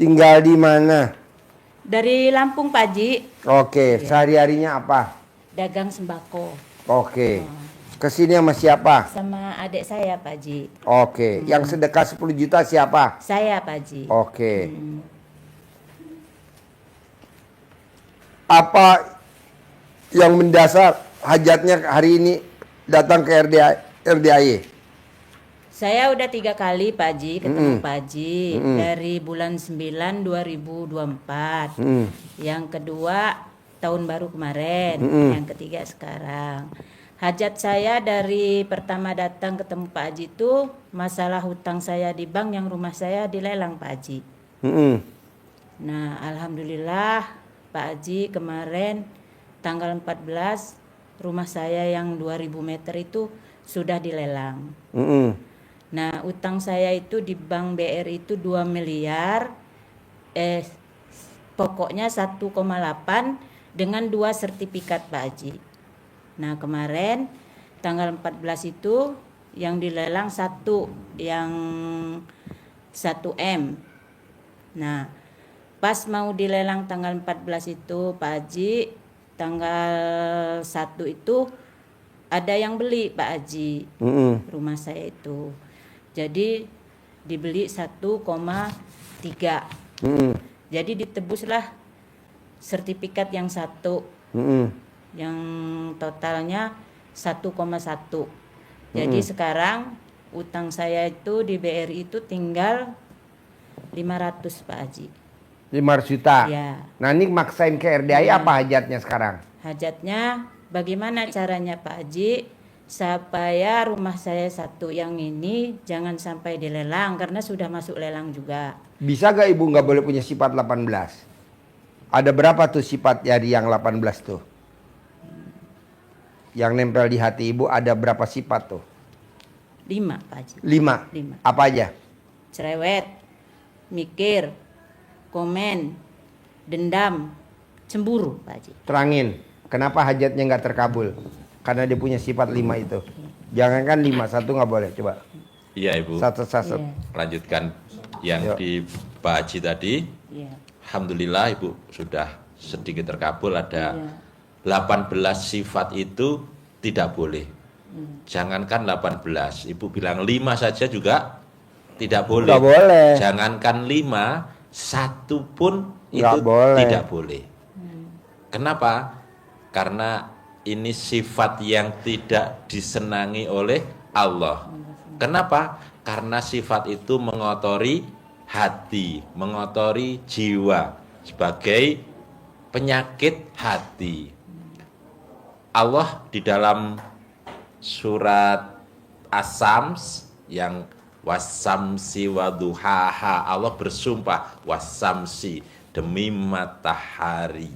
Tinggal di mana? Dari Lampung, Pak Haji. Oke, sehari-harinya apa? Dagang sembako. Oke. Kesini sama siapa? Sama adik saya, Pak Haji. Oke. Yang sedekah 10 juta siapa? Saya, Pak Haji. Oke. Apa yang mendasar hajatnya hari ini datang ke RDAY? Saya udah 3 kali, Pak Haji, ketemu Pak Haji. Dari bulan 9 2024. Yang kedua tahun baru kemarin. Yang ketiga sekarang. Hajat saya dari pertama datang ketemu Pak Haji itu masalah hutang saya di bank yang rumah saya dilelang, Pak Haji. Nah, alhamdulillah Pak Haji kemarin tanggal 14 rumah saya yang 2000 meter itu sudah dilelang. Nah, utang saya itu di Bank BRI itu 2 miliar, pokoknya 1,8 dengan 2 sertifikat, Pak Haji. Nah, kemarin tanggal 14 itu yang dilelang yang 1M. Nah, pas mau dilelang tanggal 14 itu, Pak Haji, tanggal 1 itu ada yang beli, Pak Haji, rumah saya itu. Jadi dibeli 1,3. Jadi ditebuslah sertifikat yang 1, yang totalnya 1,1. Jadi sekarang utang saya itu di BRI itu tinggal 500, Pak Haji. 500 juta. Ya. Nah, ini maksain ke RDAY apa hajatnya sekarang? Hajatnya bagaimana caranya, Pak Haji, supaya rumah saya 1 yang ini jangan sampai dilelang karena sudah masuk lelang juga. Bisa gak ibu nggak boleh punya sifat 18? Ada berapa tuh sifat dari yang 18 tuh? Yang nempel di hati ibu ada berapa sifat tuh? 5, Pak Haji. 5. 5. Apa aja? Cerewet, mikir, komen, dendam, cemburu, Pak Haji. Terangin, kenapa hajatnya nggak terkabul? Karena dia punya sifat 5 itu. Jangankan 5, 1 nggak boleh, coba. Iya, Ibu. Satu. Iya. Lanjutkan yang di Pak Haji tadi. Iya. Alhamdulillah Ibu sudah sedikit terkabul, ada Iya. 18 sifat itu tidak boleh. Jangankan 18, Ibu bilang 5 saja juga tidak boleh. Nggak boleh. Jangankan 5, 1 pun Nggak itu boleh. tidak boleh. Kenapa? Karena ini sifat yang tidak disenangi oleh Allah. Kenapa? Karena sifat itu mengotori hati, mengotori jiwa sebagai penyakit hati. Allah di dalam surat As-Sams yang wasamsi waduhaha, Allah bersumpah wasamsi, demi matahari.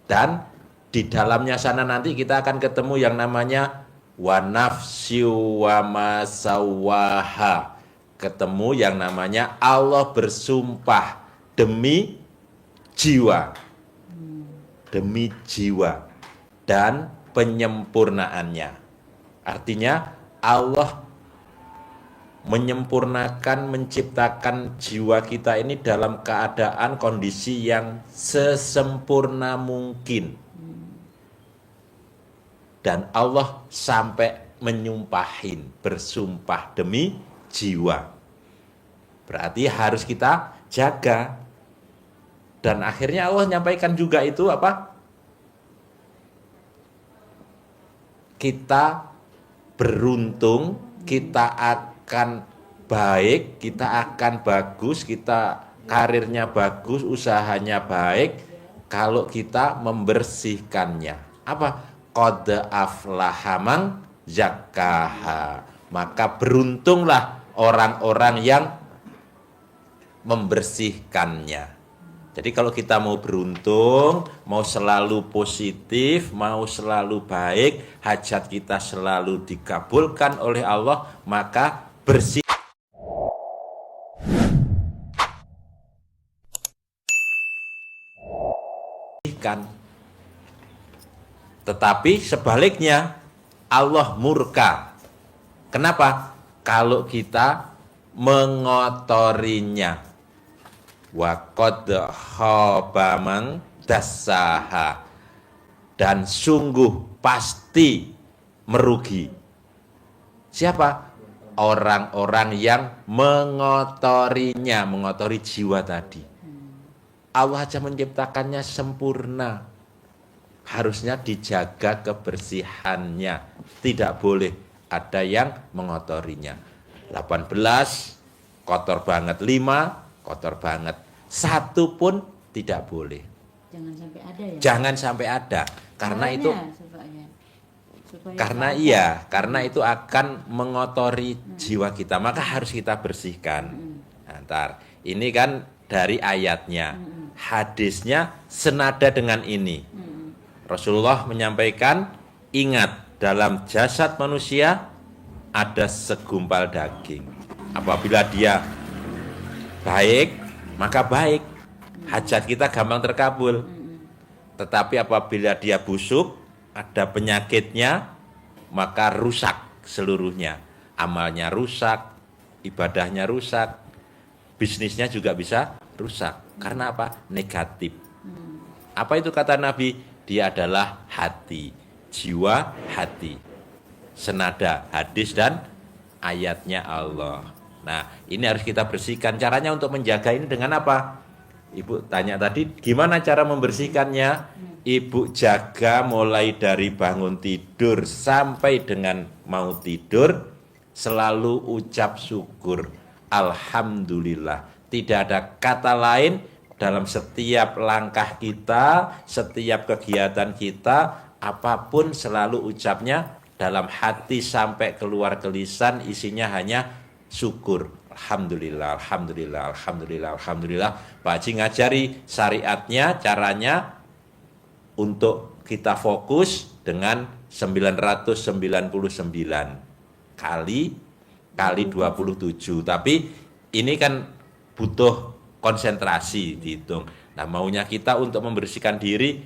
Dan di dalamnya sana nanti kita akan ketemu yang namanya wa nafsi wa masawaha. Ketemu yang namanya Allah bersumpah demi jiwa. Demi jiwa dan penyempurnaannya. Artinya Allah menyempurnakan, menciptakan jiwa kita ini dalam keadaan kondisi yang sesempurna mungkin. Dan Allah sampai menyumpahin, bersumpah demi jiwa. Berarti harus kita jaga. Dan akhirnya Allah menyampaikan juga itu apa? Kita beruntung, kita akan baik, kita akan bagus, kita karirnya bagus, usahanya baik kalau kita membersihkannya. Apa? Qad aflaha man zakkaha. Maka beruntunglah orang-orang yang membersihkannya. Jadi kalau kita mau beruntung, mau selalu positif, mau selalu baik, hajat kita selalu dikabulkan oleh Allah, maka bersihkan. Tetapi sebaliknya Allah murka. Kenapa? Kalau kita mengotorinya. wa qad khaba man dassaha, dan sungguh pasti merugi. Siapa? Orang-orang yang mengotorinya, mengotori jiwa tadi. Allah aja menciptakannya sempurna. Harusnya dijaga kebersihannya. Tidak boleh ada yang mengotorinya. 18, kotor banget. 5, kotor banget. 1 pun tidak boleh. Jangan sampai ada ya. Jangan sampai ada. Karena Caranya itu supaya karena itu akan mengotori jiwa kita, maka harus kita bersihkan. Nah, ini kan dari ayatnya, hadisnya senada dengan ini. Rasulullah menyampaikan, ingat, dalam jasad manusia ada segumpal daging. Apabila dia baik, maka baik, hajat kita gampang terkabul. Tetapi apabila dia busuk, ada penyakitnya, maka rusak seluruhnya. Amalnya rusak, ibadahnya rusak, bisnisnya juga bisa rusak. Karena apa? Negatif. Apa itu kata Nabi? Dia adalah hati, jiwa hati. Senada hadis dan ayatnya Allah. Nah, ini harus kita bersihkan. Caranya untuk menjaga ini dengan apa? Ibu tanya tadi, gimana cara membersihkannya? Ibu jaga mulai dari bangun tidur sampai dengan mau tidur, selalu ucap syukur, alhamdulillah. Tidak ada kata lain dalam setiap langkah kita, setiap kegiatan kita, apapun selalu ucapnya dalam hati sampai keluar ke lisan, isinya hanya syukur. Alhamdulillah, alhamdulillah, alhamdulillah, alhamdulillah. Pak Haji ngajari syariatnya, caranya untuk kita fokus dengan 999 kali 27. Tapi ini kan butuh konsentrasi dihitung. Nah, maunya kita untuk membersihkan diri,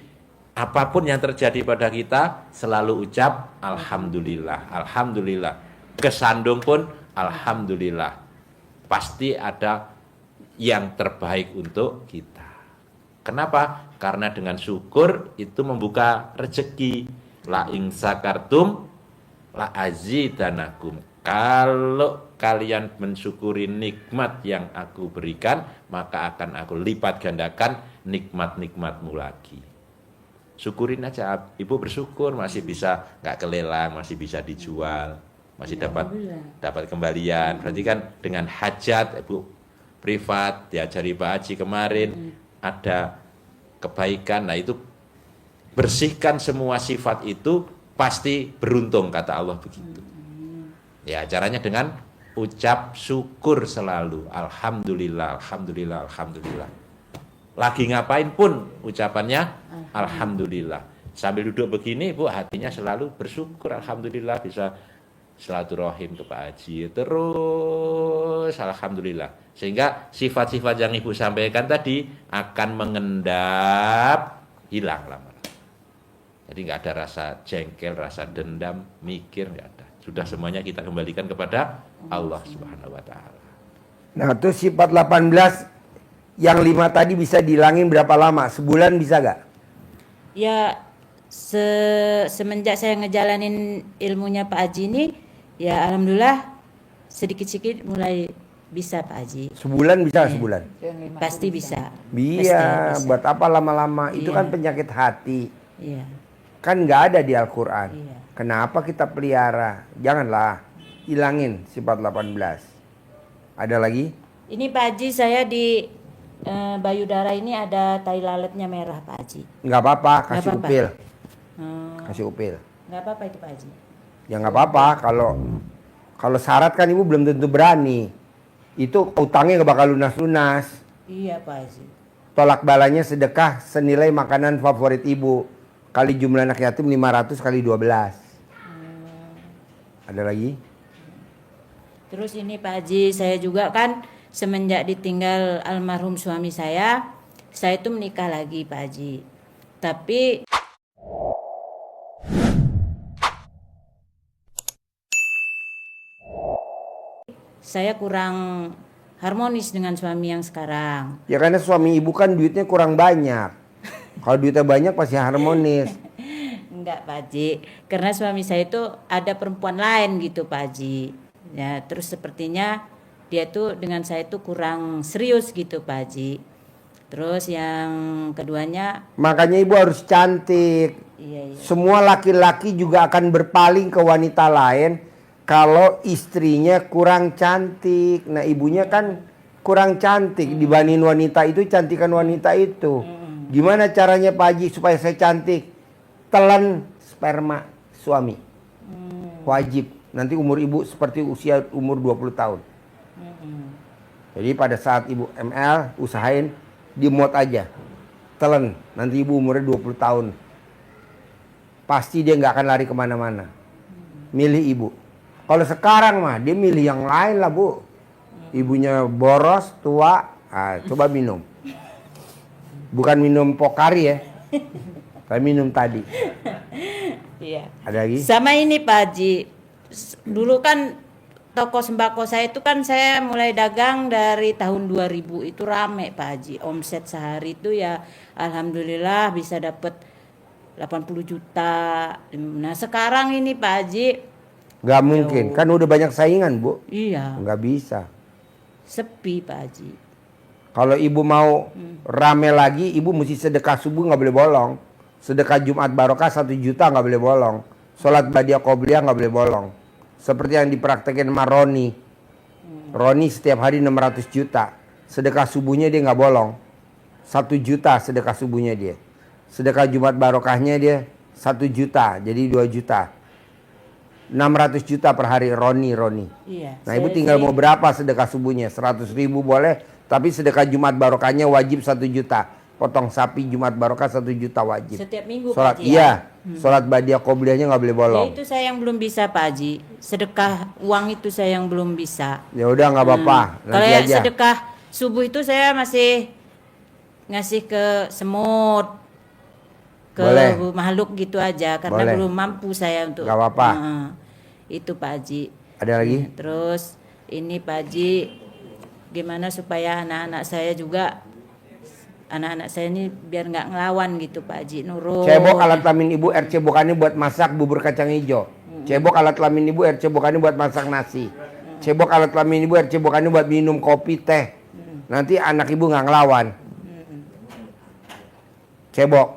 apapun yang terjadi pada kita selalu ucap alhamdulillah, alhamdulillah. Kesandung pun alhamdulillah. Pasti ada yang terbaik untuk kita. Kenapa? Karena dengan syukur itu membuka rezeki. La ing sakartum la azidanakum. Kalau kalian mensyukuri nikmat yang aku berikan, maka akan aku lipat gandakan nikmat-nikmatmu lagi. Syukurin aja. Ibu bersyukur masih bisa nggak kelelang, masih bisa dijual, masih dapat kembalian. Berarti kan dengan hajat Ibu privat diajari Pak Haji kemarin, ada kebaikan. Nah, itu bersihkan semua sifat itu, pasti beruntung, kata Allah begitu. Ya, caranya dengan ucap syukur selalu, alhamdulillah, alhamdulillah, alhamdulillah. Lagi ngapain pun ucapannya alhamdulillah. Sambil duduk begini, Bu, hatinya selalu bersyukur, alhamdulillah bisa silaturahim ke Pak Haji, terus alhamdulillah. Sehingga sifat-sifat yang Ibu sampaikan tadi akan mengendap, hilang lama-lama. Jadi nggak ada rasa jengkel, rasa dendam, mikir, nggak ada. Sudah semuanya kita kembalikan kepada Allah Subhanahu wa Ta'ala. Nah, itu sifat 18 yang 5 tadi bisa dihilangin berapa lama? Sebulan bisa gak? Ya, semenjak saya ngejalanin ilmunya Pak Haji ini, ya alhamdulillah sedikit-sedikit mulai bisa Pak Haji. Sebulan bisa, sebulan? Pasti bisa. Iya, Pasti bisa. buat apa lama-lama? Itu Iya. kan penyakit hati. Iya. Kan nggak ada di Al-Quran. Iya. Kenapa kita pelihara? Janganlah, hilangin sifat 18. Ada lagi? Ini Pak Haji, saya di Bayudara ini ada tai lalatnya merah Pak Haji. Nggak apa-apa, Nggak kasih apa-apa. upil. Hmm, Kasih upil. nggak apa-apa itu Pak Haji. Ya nggak apa-apa, kalau syarat kan ibu belum tentu berani. Itu utangnya nggak bakal lunas-lunas. Iya Pak Haji. Tolak balanya sedekah senilai makanan favorit ibu. Kali jumlah anak yatim 500 kali 12. Ada lagi? Terus ini Pak Haji, saya juga kan semenjak ditinggal almarhum suami saya itu menikah lagi Pak Haji. Tapi saya kurang harmonis dengan suami yang sekarang. Ya karena suami ibu kan duitnya kurang banyak. Kalau duitnya banyak pasti harmonis. Enggak Pak Haji, karena suami saya itu ada perempuan lain gitu Pak Haji. Ya terus sepertinya dia tuh dengan saya tuh kurang serius gitu Pak Haji. Terus yang keduanya, Makanya ibu harus cantik. iya. Semua laki-laki juga akan berpaling ke wanita lain kalau istrinya kurang cantik. Nah ibunya kan kurang cantik dibanding wanita itu, cantikan wanita itu. Gimana caranya Pak Haji supaya saya cantik? Telan sperma suami. Wajib. Nanti umur ibu seperti usia umur 20 tahun. Jadi pada saat ibu ML usahain di mod aja. Telan. Nanti ibu umurnya 20 tahun. Pasti dia nggak akan lari kemana-mana. Milih ibu. Kalau sekarang mah dia milih yang lain lah bu. Ibunya boros, tua. Coba minum. Bukan minum Pokari ya. Tapi minum tadi. Iya. Ada lagi? Sama ini Pak Haji, dulu kan toko sembako saya itu kan saya mulai dagang dari tahun 2000 itu rame Pak Haji. Omset sehari itu ya alhamdulillah bisa dapat 80 juta. Nah sekarang ini Pak Haji, Gak mungkin. Kan udah banyak saingan bu. iya Nggak bisa. sepi Pak Haji. Kalau ibu mau rame lagi, ibu mesti sedekah subuh nggak boleh bolong. Sedekah Jumat Barokah 1 juta nggak boleh bolong. Sholat Badiah Qobliyah nggak boleh bolong. Seperti yang dipraktekin sama Roni. Roni setiap hari 600 juta. Sedekah subuhnya dia nggak bolong. 1 juta sedekah subuhnya dia. Sedekah Jumat Barokahnya dia 1 juta. Jadi 2 juta. 600 juta per hari Roni. Iya. Nah ibu tinggal mau berapa sedekah subuhnya? 100 ribu boleh. Tapi sedekah Jumat Barokahnya wajib 1 juta. Potong sapi Jumat Barokah 1 juta wajib. Setiap minggu Sholat, Pak Haji ya? iya. Sholat Badiah Qobliyahnya nggak boleh Ya bolong. itu saya yang belum bisa Pak Haji. Sedekah uang itu saya yang belum bisa. Ya udah nggak apa-apa. Kalau Nanti ya aja. sedekah subuh itu saya masih ngasih ke semut, ke Boleh. makhluk gitu aja karena Boleh. belum mampu saya untuk. Nggak apa-apa. Itu Pak Haji. Ada lagi? Terus ini Pak Haji, gimana supaya anak-anak saya juga, anak-anak saya ini biar nggak ngelawan gitu Pak Haji, nurut. Cebok alat kelamin ibu, air cebokannya buat masak bubur kacang hijau. Cebok alat kelamin ibu, air cebokannya buat masak nasi. Cebok alat kelamin ibu, air cebokannya buat minum kopi, teh. Nanti anak ibu nggak ngelawan. Cebok.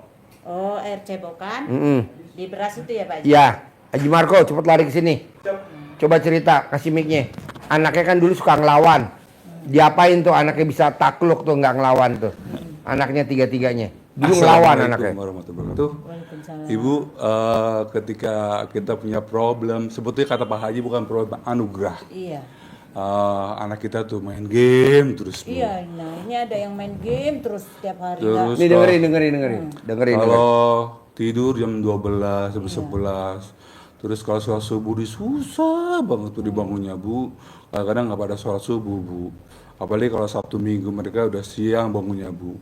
Oh air cebokan di beras itu ya Pak Haji? Ya, Haji Marco cepet lari ke sini. Coba cerita, kasih mic-nya. Anaknya kan dulu suka ngelawan. Diapain tuh anaknya bisa takluk tuh nggak ngelawan tuh. Anaknya tiga-tiganya. Dulu ngelawan anaknya. Assalamualaikum warahmatullahi wabarakatuh. Waalaikumsalam. Ibu, ketika kita punya problem, sebetulnya kata Pak Haji bukan problem, anugerah. Iya. Anak kita tuh main game terus. Bu. Iya, nah ini ada yang main game terus setiap hari. Terus Nih dengerin. kalau tidur jam 12, jam 11. Terus kalau sholat subuh susah banget tuh dibangunnya Bu. Kadang-kadang nggak pada sholat subuh Bu. Apalagi kalau Sabtu Minggu mereka udah siang bangunnya Bu.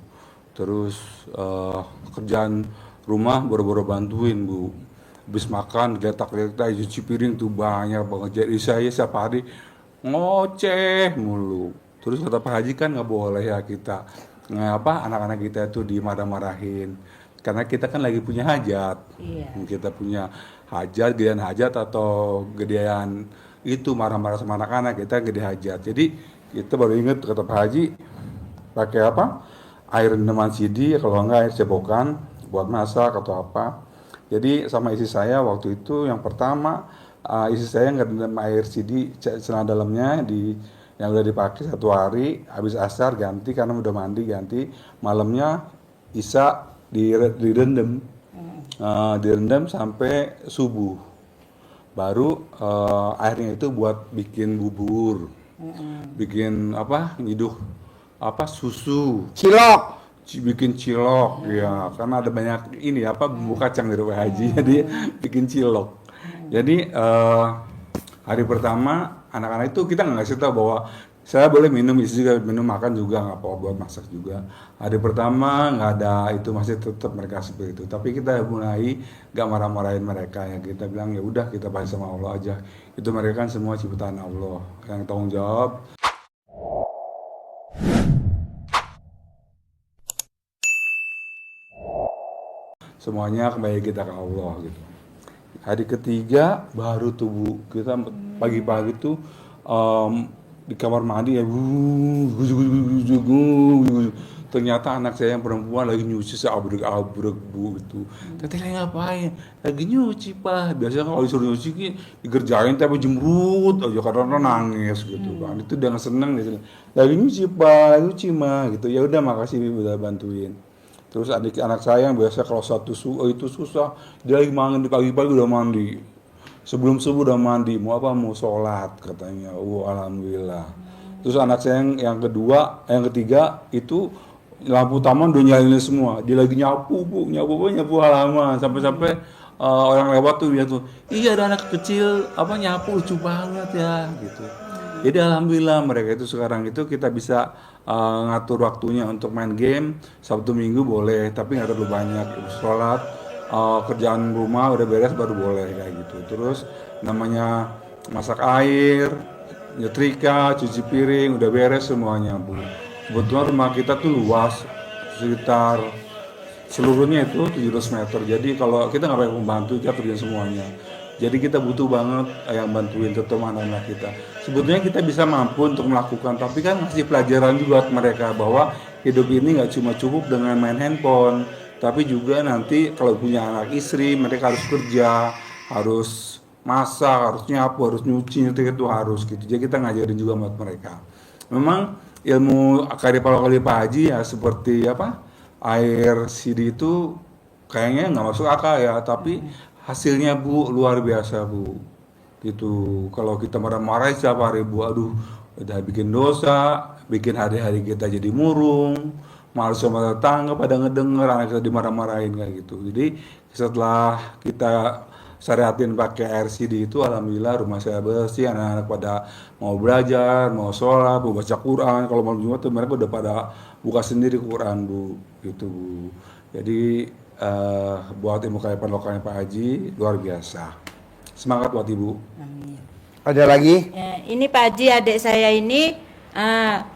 Terus kerjaan rumah boro-boro bantuin Bu. Habis makan geletak-geletak cuci piring tuh banyak banget. Jadi saya setiap hari ngoceh mulu. Terus kata Pak Haji kan nggak boleh ya kita anak-anak kita itu dimarah-marahin. Karena kita kan lagi punya hajat. Iya. Kita punya hajat, gedean hajat atau gedean itu marah-marah sama anak-anak kita gede hajat. Jadi kita baru ingat kata Pak Haji pakai air rendaman sidi, kalau enggak air cebokan buat masak atau apa. Jadi sama istri saya waktu itu yang pertama istri saya ngerendam air sidi celana dalamnya yang udah dipakai 1 hari, habis asar ganti karena udah mandi ganti, malamnya isya direndam sampai subuh. Baru airnya itu buat bikin bubur, bikin nyiduh susu, bikin cilok ya, karena ada banyak ini bumbu kacang dari Pak Haji, jadi bikin cilok. Jadi hari pertama anak-anak itu kita nggak ngasih tahu bahwa saya boleh minum, istri juga minum, makan juga nggak apa-apa, buat masak juga. Hari pertama nggak ada itu, masih tetap mereka seperti itu. Tapi kita mulai nggak marah-marahin mereka, ya kita bilang ya udah kita pasrah sama Allah aja. Itu mereka kan semua ciptaan Allah yang tanggung jawab. semuanya kembali kita ke Allah gitu. Hari ketiga baru tuh Bu, kita pagi-pagi tuh di kamar mandi ya, ternyata anak saya yang perempuan lagi nyuci seabrek-abrek Bu gitu. Teteh lagi ngapain? Lagi nyuci Pak. Biasanya kalau disuruh nyuci dikerjain tapi jemrut aja karena nangis gitu kan. Itu dengan seneng dia. Lagi nyuci Pak, nyuci mah gitu. Ya udah makasih udah bantuin. Terus anak saya yang biasa kalau itu susah, dia lagi mandi pagi-pagi udah mandi. Sebelum subuh udah mandi, mau apa? Mau sholat katanya. Alhamdulillah. Terus anak saya yang ketiga itu lampu taman udah nyalain semua. Dia lagi nyapu halaman sampai-sampai orang lewat tuh dia tuh, iya ada anak kecil nyapu lucu banget ya gitu. Jadi alhamdulillah mereka itu sekarang itu kita bisa ngatur waktunya untuk main game. Sabtu Minggu boleh, tapi nggak terlalu banyak. Sholat, kerjaan rumah udah beres baru boleh kayak gitu. Terus namanya masak air, nyetrika, cuci piring udah beres semuanya Bu. Kebetulan rumah kita tuh luas, sekitar seluruhnya itu 700 meter. Jadi kalau kita nggak pakai pembantu, kita kerjain semuanya. Jadi kita butuh banget yang bantuin terutama anak-anak kita. Sebetulnya kita bisa mampu untuk melakukan, tapi kan ngasih pelajaran juga ke mereka bahwa hidup ini nggak cuma cukup dengan main handphone, tapi juga nanti kalau punya anak istri, mereka harus kerja, harus masak, harus nyapu, harus nyuci, itu harus gitu. Jadi kita ngajarin juga buat mereka. Memang ilmu karipal Pak Haji ya seperti air CD itu kayaknya nggak masuk akal ya, tapi hasilnya Bu luar biasa Bu. Gitu. Kalau kita marah-marah setiap hari Bu, aduh udah bikin dosa, bikin hari-hari kita jadi murung, malu sama tetangga pada ngedenger anak kita dimarah-marahin kayak gitu. Jadi setelah kita syariatin pakai air CD itu, alhamdulillah rumah saya bersih, anak-anak pada mau belajar, mau sholat, mau baca Quran. Kalau malam Jumat tuh mereka udah pada buka sendiri Quran Bu, gitu Bu. Jadi buat ilmu kearifan lokalnya Pak Haji luar biasa. Semangat buat Ibu. Amin. Ada lagi? Ini Pak Haji, adik saya ini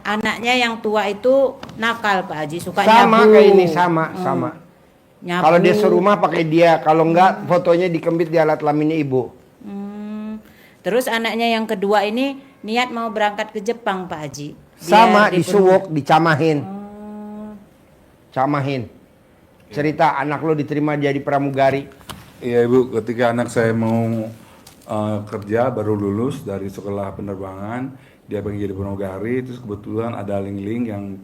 anaknya yang tua itu nakal Pak Haji, suka Sama nyabu. kayak ini, sama. Nyabu. Kalau dia serumah pakai dia, kalau enggak fotonya dikembit di alat kelaminnya ibu. Terus anaknya yang kedua ini niat mau berangkat ke Jepang Pak Haji. Sama disuwuk, dicamahin. Camahin. Cerita anak lo diterima jadi pramugari. Iya Ibu, ketika anak saya mau kerja baru lulus dari sekolah penerbangan, dia pengen jadi pramugari, terus kebetulan ada link yang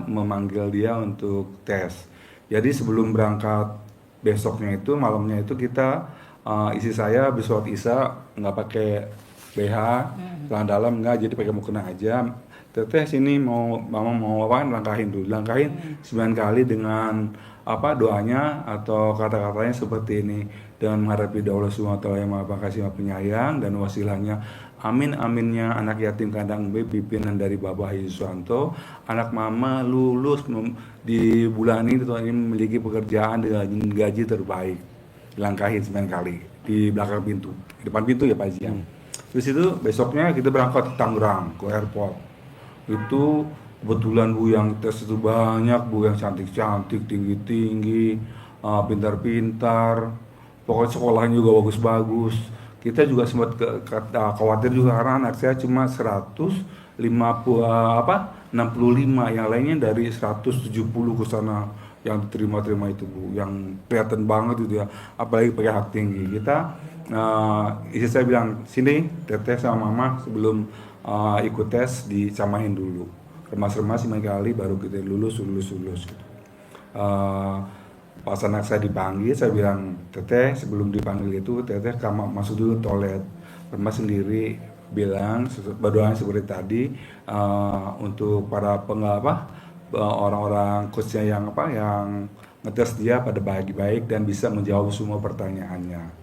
memanggil dia untuk tes. Jadi sebelum berangkat besoknya itu malamnya itu kita isi saya habis sholat isya nggak pakai BH, celana dalam nggak, jadi pakai mukena aja. Teteh sini mama mau langkahin 9 kali dengan doanya atau kata-katanya seperti ini, dengan menghadapi Allah SWT yang Maha Kasih Maha Penyayang dan wasilahnya amin aminnya anak yatim kandang B pimpinan dari Bapak Haji Suwanto, anak mama lulus di bulan ini tahun ini memiliki pekerjaan dengan gaji terbaik. Dilangkahin 9 kali di belakang pintu, di depan pintu ya Pak Haji. Terus itu besoknya kita berangkat ke Tangerang ke airport. Itu kebetulan Bu yang tes itu banyak Bu, yang cantik-cantik, tinggi-tinggi, pintar-pintar, pokoknya sekolahnya juga bagus-bagus. Kita juga sempat khawatir juga karena anak saya cuma 65, yang lainnya dari 170 ke sana yang diterima itu Bu, yang kelihatan banget itu ya, apalagi pakai hak tinggi. Istri saya bilang, sini teteh sama mama sebelum ikut tes dicamain dulu, remas-remas 5 kali baru kita lulus gitu. Pas anak saya dipanggil, saya bilang, teteh sebelum dipanggil itu teteh masuk dulu toilet, remas sendiri, bilang berdoa seperti tadi untuk para orang-orang coachnya yang ngetes dia pada baik-baik dan bisa menjawab semua pertanyaannya.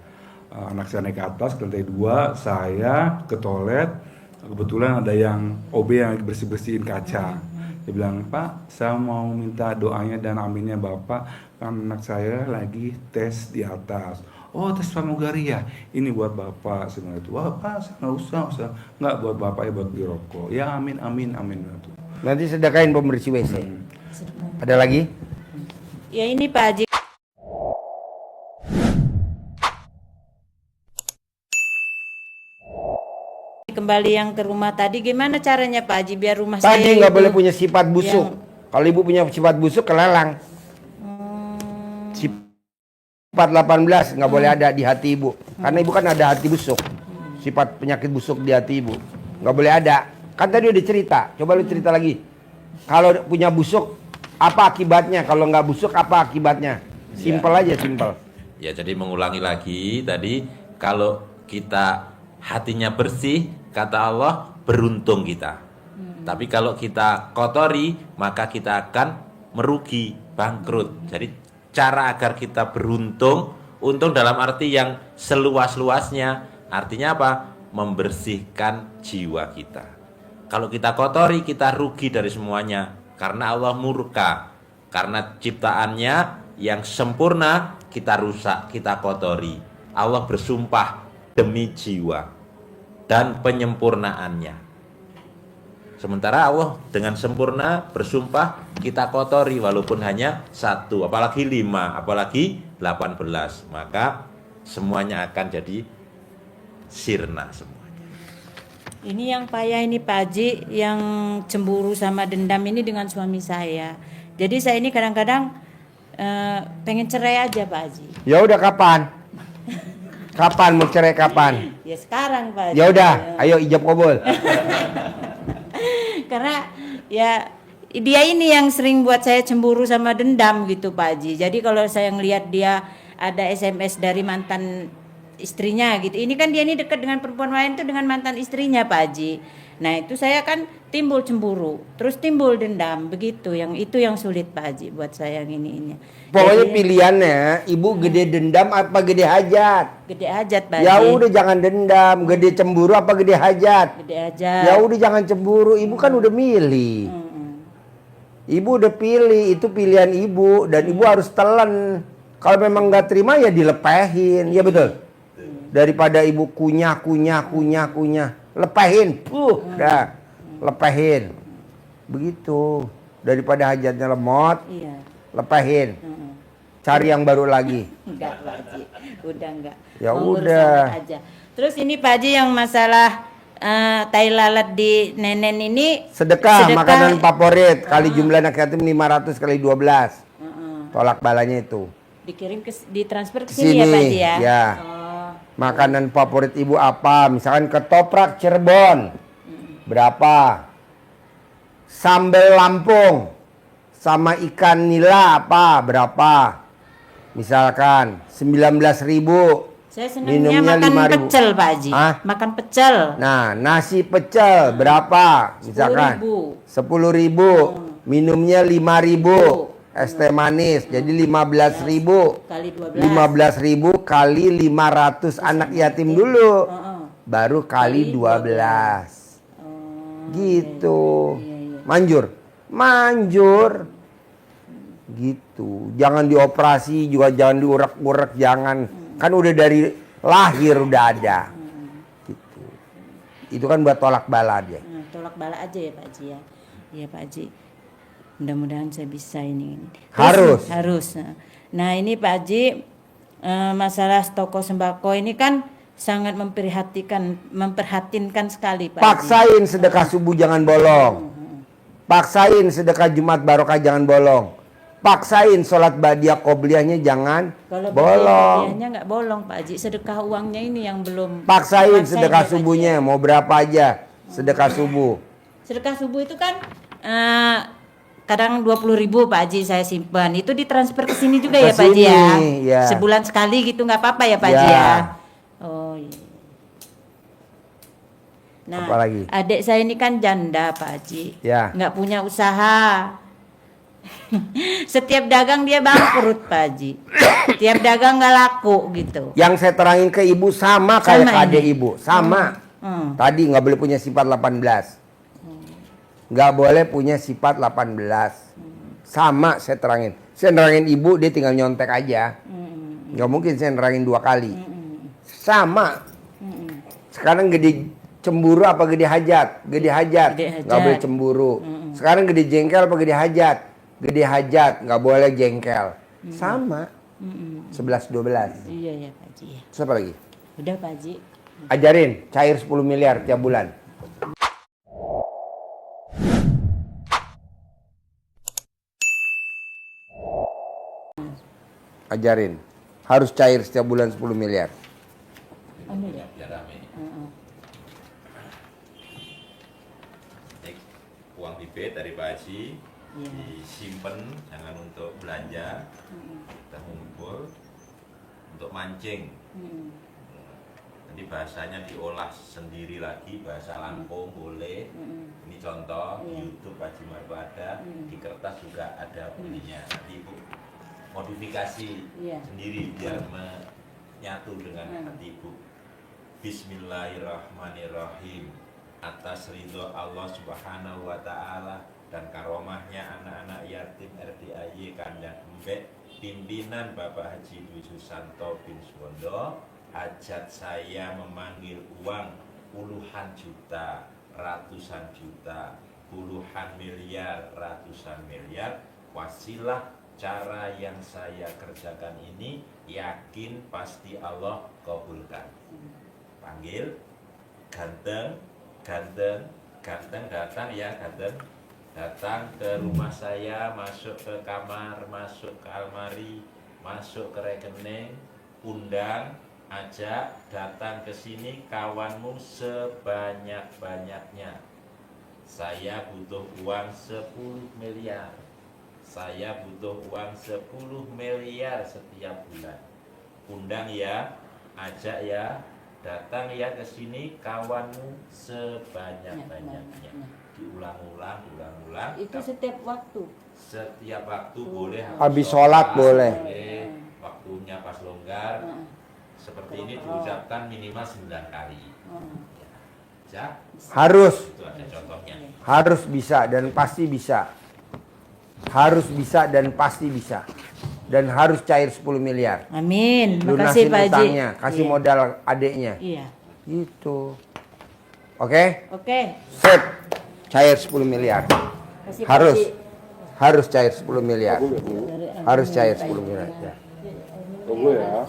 Anak saya naik ke atas ke lantai 2, saya ke toilet, kebetulan ada yang OB yang bersih-bersihin kaca. Dia bilang, Pak, saya mau minta doanya dan aminnya Bapak, kan anak saya lagi tes di atas. Oh, tes pramugari ya? Ini buat Bapak. Sebenarnya itu, wah Pak, nggak usah. Nggak, buat Bapak ya, buat beli rokok. Ya amin. Nanti sedekahin pembersih WC. Ada lagi? Ya ini Pak Haji. Kembali yang ke rumah tadi gimana caranya Pak Haji biar rumah saya Tadi nggak itu boleh punya sifat busuk. Kalau ibu punya sifat busuk kelelang. Sifat 18 nggak boleh ada di hati ibu. Karena ibu kan ada hati busuk. Sifat penyakit busuk di hati ibu nggak boleh ada. Kan tadi udah cerita. Coba lu cerita lagi. Kalau punya busuk apa akibatnya? Kalau nggak busuk apa akibatnya? Simpel aja, simpel. Ya, jadi mengulangi lagi tadi, kalau kita hatinya bersih, kata Allah, beruntung kita. Tapi kalau kita kotori, maka kita akan merugi, bangkrut. Jadi cara agar kita beruntung, untung dalam arti yang seluas-luasnya, artinya apa? Membersihkan jiwa kita. Kalau kita kotori, kita rugi dari semuanya. Karena Allah murka. Karena ciptaannya yang sempurna, kita rusak, kita kotori. Allah bersumpah demi jiwa dan penyempurnaannya. Sementara Allah dengan sempurna bersumpah kita kotori walaupun hanya 1, apalagi 5, apalagi 18. Maka semuanya akan jadi sirna semuanya. Ini yang payah ini Pak Haji, yang cemburu sama dendam ini dengan suami saya. Jadi saya ini kadang-kadang pengen cerai aja Pak Haji. Ya udah kapan? Kapan mau cerai kapan? Ya sekarang Pak Haji. Ya udah, ayo ijab kabul. Karena ya dia ini yang sering buat saya cemburu sama dendam gitu Pak Haji. Jadi kalau saya ngelihat dia ada SMS dari mantan istrinya gitu. Ini kan dia ini dekat dengan perempuan lain tuh dengan mantan istrinya Pak Haji. Nah itu saya kan timbul cemburu, terus timbul dendam begitu. Yang itu yang sulit Pak Haji buat saya yang ini. Pokoknya Jadi, pilihannya, ibu gede dendam apa gede hajat? gede hajat Pak Haji. Ya udah jangan dendam, gede cemburu apa gede hajat? Gede hajat. Ya udah jangan cemburu, ibu kan udah milih. Ibu udah pilih, itu pilihan ibu dan ibu harus telan. Kalau memang nggak terima ya dilepehin, ya betul. Daripada ibu kunyah, lepehin, dah, lepehin, begitu. Daripada hajatnya lemot, Iya. lepehin, cari yang baru lagi. Enggak Pak Haji, udah enggak. Ya Ngurus udah. anak aja. Terus ini Pak Haji yang masalah tai lalat di nenen ini Sedekah, makanan favorit, kali jumlah anak yatim 500 kali 12. Tolak balanya itu. dikirim ditransfer ke sini ya Pak Haji ya. Ya. Oh. Makanan favorit ibu apa? Misalkan ketoprak Cirebon. Berapa? Sambal Lampung sama ikan nila apa? Berapa? Misalkan 19.000. Saya senangnya Minumnya makan 5.000. pecel Pak Haji. Hah? Makan pecel. Nah, nasi pecel berapa? Misalkan 10.000. Minumnya 5.000. Es teh manis jadi 15.000. Kali 12. 15.000 kali 500 anak yatim dulu. Baru kali 12. Gitu. Manjur. Manjur. Gitu. Jangan dioperasi juga, jangan diurak-urak, jangan. Kan udah dari lahir udah ada. Gitu. Itu kan buat tolak bala dia. Tolak bala aja ya Pak Haji ya. Iya Pak Haji. Mudah-mudahan saya bisa ini. Harus. Harus. Nah ini Pak Haji, masalah toko sembako ini kan sangat memperhatinkan sekali Pak Haji. Paksain sedekah subuh jangan bolong. Paksain sedekah Jumat barokah jangan bolong. Paksain sholat badiah qobliyahnya jangan Kalau bolong. badiahnya nggak bolong Pak Haji, sedekah uangnya ini yang belum. Paksain sedekah ya, Pak Haji, subuhnya ya. mau berapa aja sedekah subuh. Sedekah subuh itu kan kadang 20.000 Pak Haji saya simpan. Itu ditransfer ke sini juga ya Ke Pak Haji ya. sini, ya. Sebulan sekali gitu nggak apa-apa ya Pak Haji Ya. ya. Oh iya. Nah, Apalagi? adik saya ini kan janda Pak Haji. Ya. Nggak punya usaha. Setiap dagang dia bangkrut Pak Haji. Tiap dagang nggak laku gitu. Yang saya terangin ke ibu sama kayak Sama adik ini? ibu, sama. Hmm. Tadi nggak boleh punya sifat 18. Nggak boleh punya sifat 18. Sama saya terangin. Saya nerangin ibu, dia tinggal nyontek aja. Nggak mungkin saya nerangin 2 kali. Sama. Sekarang gede cemburu apa gede hajat? Gede hajat. Gede hajat. Nggak boleh cemburu. Sekarang gede jengkel apa gede hajat? Gede hajat, nggak boleh jengkel. Sama. 11-12. Iya ya Pak Haji. Ya. Terus apa lagi? Udah Pak Haji. Ajarin, cair 10 miliar tiap bulan. Ajarin. Harus cair setiap bulan 10 miliar. Anu ya. Biar rame. Ini uang debit dari Pak Haji Iya. disimpan, jangan untuk belanja, kita ngumpul untuk mancing. Nanti bahasanya diolah sendiri lagi, bahasa Lampung boleh. Ini contoh di YouTube Pak Haji Marko ada, di kertas juga ada bunyinya. Nanti Ibu modifikasi sendiri biar menyatu dengan hati Ibu. Bismillahirrahmanirrahim. Atas ridho Allah Subhanahu wa Ta'ala dan karomahnya anak-anak yatim RDAY Kandang Embek, pimpinan Bapak Haji Dwi Susanto bin Suwondo, hajat saya memanggil uang puluhan juta, ratusan juta, puluhan miliar, ratusan miliar. Wasilah cara yang saya kerjakan ini, yakin pasti Allah kabulkan. Panggil, ganteng, ganteng, ganteng, datang ya ganteng, datang ke rumah saya, masuk ke kamar, masuk ke almari, masuk ke rekening, undang, ajak, datang ke sini kawanmu sebanyak-banyaknya. Saya butuh uang 10 miliar. Saya butuh uang 10 miliar setiap bulan. Undang ya, ajak ya, datang ya ke sini kawanmu sebanyak-banyaknya. Diulang-ulang, ulang-ulang. Itu setiap waktu. Setiap waktu boleh. Habis sholat boleh. Waktunya pas longgar. Seperti ini diucapkan minimal 9 kali. Ya. Harus. Itu ada contohnya. Harus bisa dan pasti bisa. Harus bisa dan pasti bisa. Dan harus cair 10 miliar. Amin. Makasih Lunasin Pak Haji. utangnya, kasih Iya. modal adeknya. Iya. Gitu. Oke? Oke. Sip. Cair 10 miliar. Kasih Pak Harus. Haji. Harus cair 10 miliar. Harus cair 10 miliar. Ya. Tunggu ya.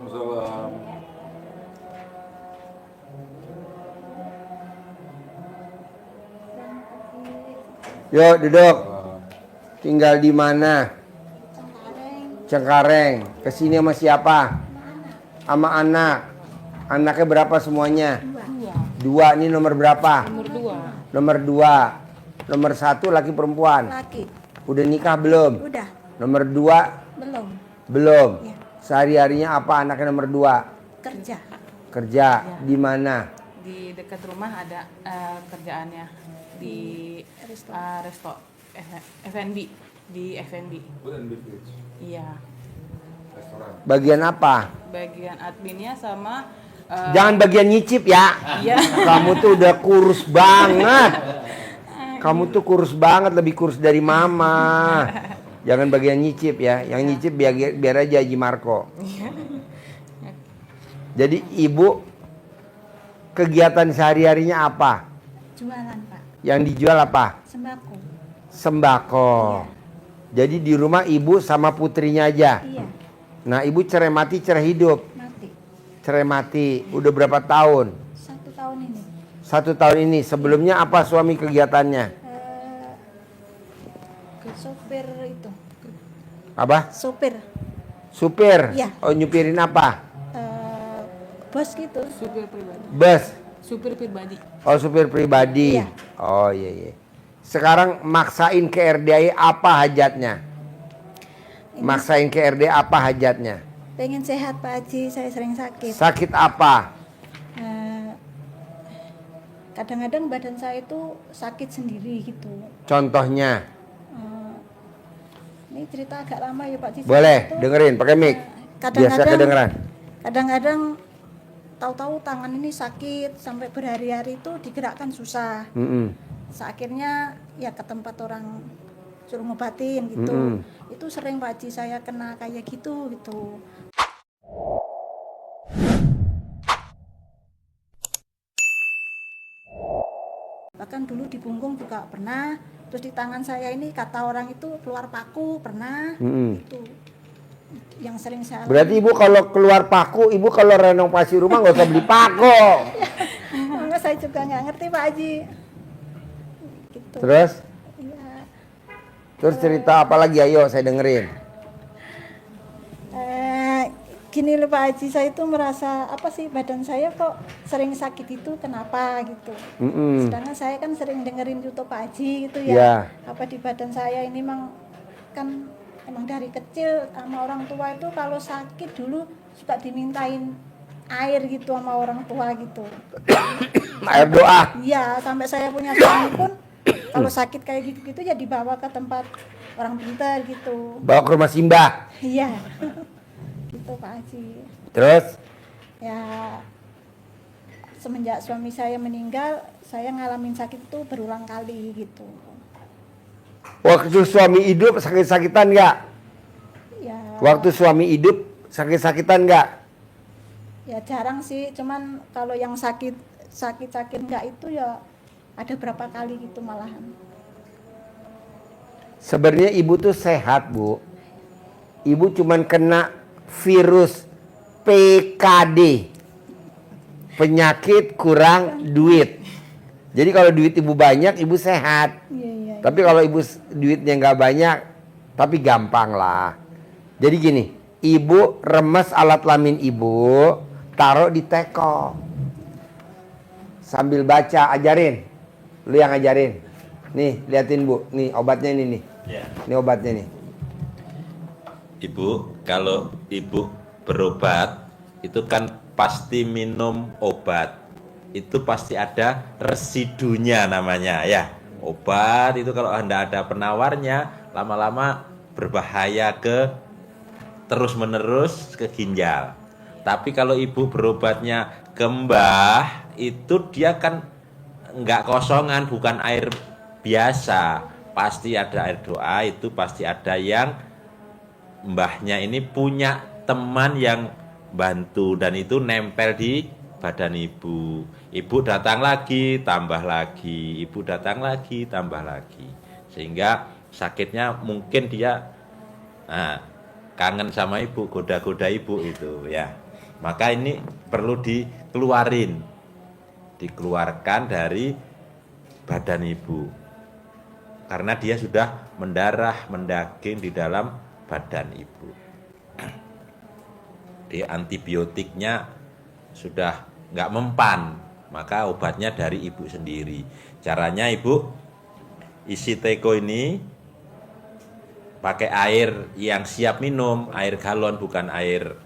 Waalaikumsalam. Yuk duduk. Tinggal di mana? Cengkareng. Kesini sama siapa? Sama anak. Anaknya berapa semuanya? Dua. Ini nomor berapa? Nomor 2. Nomor 1 laki perempuan. Laki. Udah nikah belum? Udah. Nomor 2 Belum. belum. Ya. Sehari-harinya apa anaknya nomor 2? Kerja. Kerja di mana? Di dekat rumah ada kerjaannya di Resto. resto F&B di F&B. Iya, Bagian apa? bagian adminnya sama Jangan bagian nyicip ya. iya. Kamu tuh udah kurus banget. Kamu tuh kurus banget, lebih kurus dari mama. Jangan bagian nyicip ya. Yang nyicip biar aja Haji Marko. Jadi ibu kegiatan sehari-harinya apa? Jualan, Pak. Yang dijual apa? Sembako. Sembako. Jadi di rumah ibu sama putrinya aja. Iya. Nah ibu cerai mati cerai hidup. Mati. Cerai mati. Udah berapa tahun? 1 tahun ini. 1 tahun ini. Sebelumnya apa suami kegiatannya? Sopir itu. Apa? Sopir. Supir? Iya. Oh nyupirin apa? Bos gitu. supir pribadi. Bus? Supir pribadi. Oh supir pribadi? Iya. Oh iya iya. Sekarang maksain ke RDI apa hajatnya? Maksain ke RDI apa hajatnya? Pengen sehat, Pak Haji. Saya sering sakit. Sakit apa? Kadang-kadang badan saya itu sakit sendiri gitu. Contohnya? Ini ini cerita agak lama ya Pak Haji. Boleh, Itu, dengerin pakai mic. Biasa kedengeran. kadang-kadang tahu-tahu tangan ini sakit sampai berhari-hari itu digerakkan susah. Akhirnya ya ke tempat orang suruh ngobatin gitu. Itu sering Pak Haji saya kena kayak gitu. Bahkan dulu di punggung juga pernah, terus di tangan saya ini kata orang itu keluar paku pernah. Itu yang sering saya Berarti ibu kalau keluar paku, ibu kalau renovasi rumah nggak usah beli paku. Enggak, saya juga nggak ngerti Pak Haji gitu. Terus? Iya. Terus cerita apa lagi? Ayo saya dengerin. Gini loh Pak Haji, saya itu merasa apa sih, badan saya kok sering sakit itu kenapa gitu. Sedangkan saya kan sering dengerin YouTube Pak Haji gitu ya. Ya. Apa di badan saya ini kan emang dari kecil sama orang tua itu kalau sakit dulu suka dimintain air gitu sama orang tua gitu. Air doa. Iya, sampai saya punya suami pun kalau sakit kayak gitu-gitu ya dibawa ke tempat orang pintar gitu. Bawa ke rumah Simbah. Iya. Gitu Pak Haji. Terus? Ya semenjak suami saya meninggal, saya ngalamin sakit itu berulang kali gitu. Waktu suami hidup sakit-sakitan nggak? Ya. Waktu suami hidup sakit-sakitan nggak? Ya jarang sih, cuman kalau yang sakit enggak itu ya ada berapa kali gitu malahan. Sebenarnya ibu tuh sehat, Bu. Ibu cuman kena virus PKD. Penyakit kurang duit. Jadi kalau duit ibu banyak, ibu sehat. Iya. Tapi kalau ibu duitnya nggak banyak, tapi gampang lah. Jadi gini, ibu remes alat kelamin ibu, taruh di teko. Sambil baca, ajarin. Lu yang ajarin. Nih, liatin Bu. Nih obatnya ini nih. Ya. Ini obatnya nih. Ibu, kalau ibu berobat itu kan pasti minum obat. Itu pasti ada residunya namanya ya. Obat itu kalau Anda ada penawarnya, lama-lama berbahaya terus-menerus ke ginjal. Tapi kalau ibu berobatnya ke mbah, itu dia kan nggak kosongan, bukan air biasa. Pasti ada air doa, itu pasti ada yang mbahnya ini punya teman yang bantu dan itu nempel di badan ibu. Ibu datang lagi, tambah lagi. Ibu datang lagi, tambah lagi. Sehingga sakitnya mungkin dia kangen sama ibu, goda-goda ibu itu ya. Maka ini perlu dikeluarkan dari badan ibu. Karena dia sudah mendarah, mendaging di dalam badan ibu. Di antibiotiknya sudah nggak mempan, maka obatnya dari ibu sendiri. Caranya ibu isi teko ini pakai air yang siap minum, air galon bukan air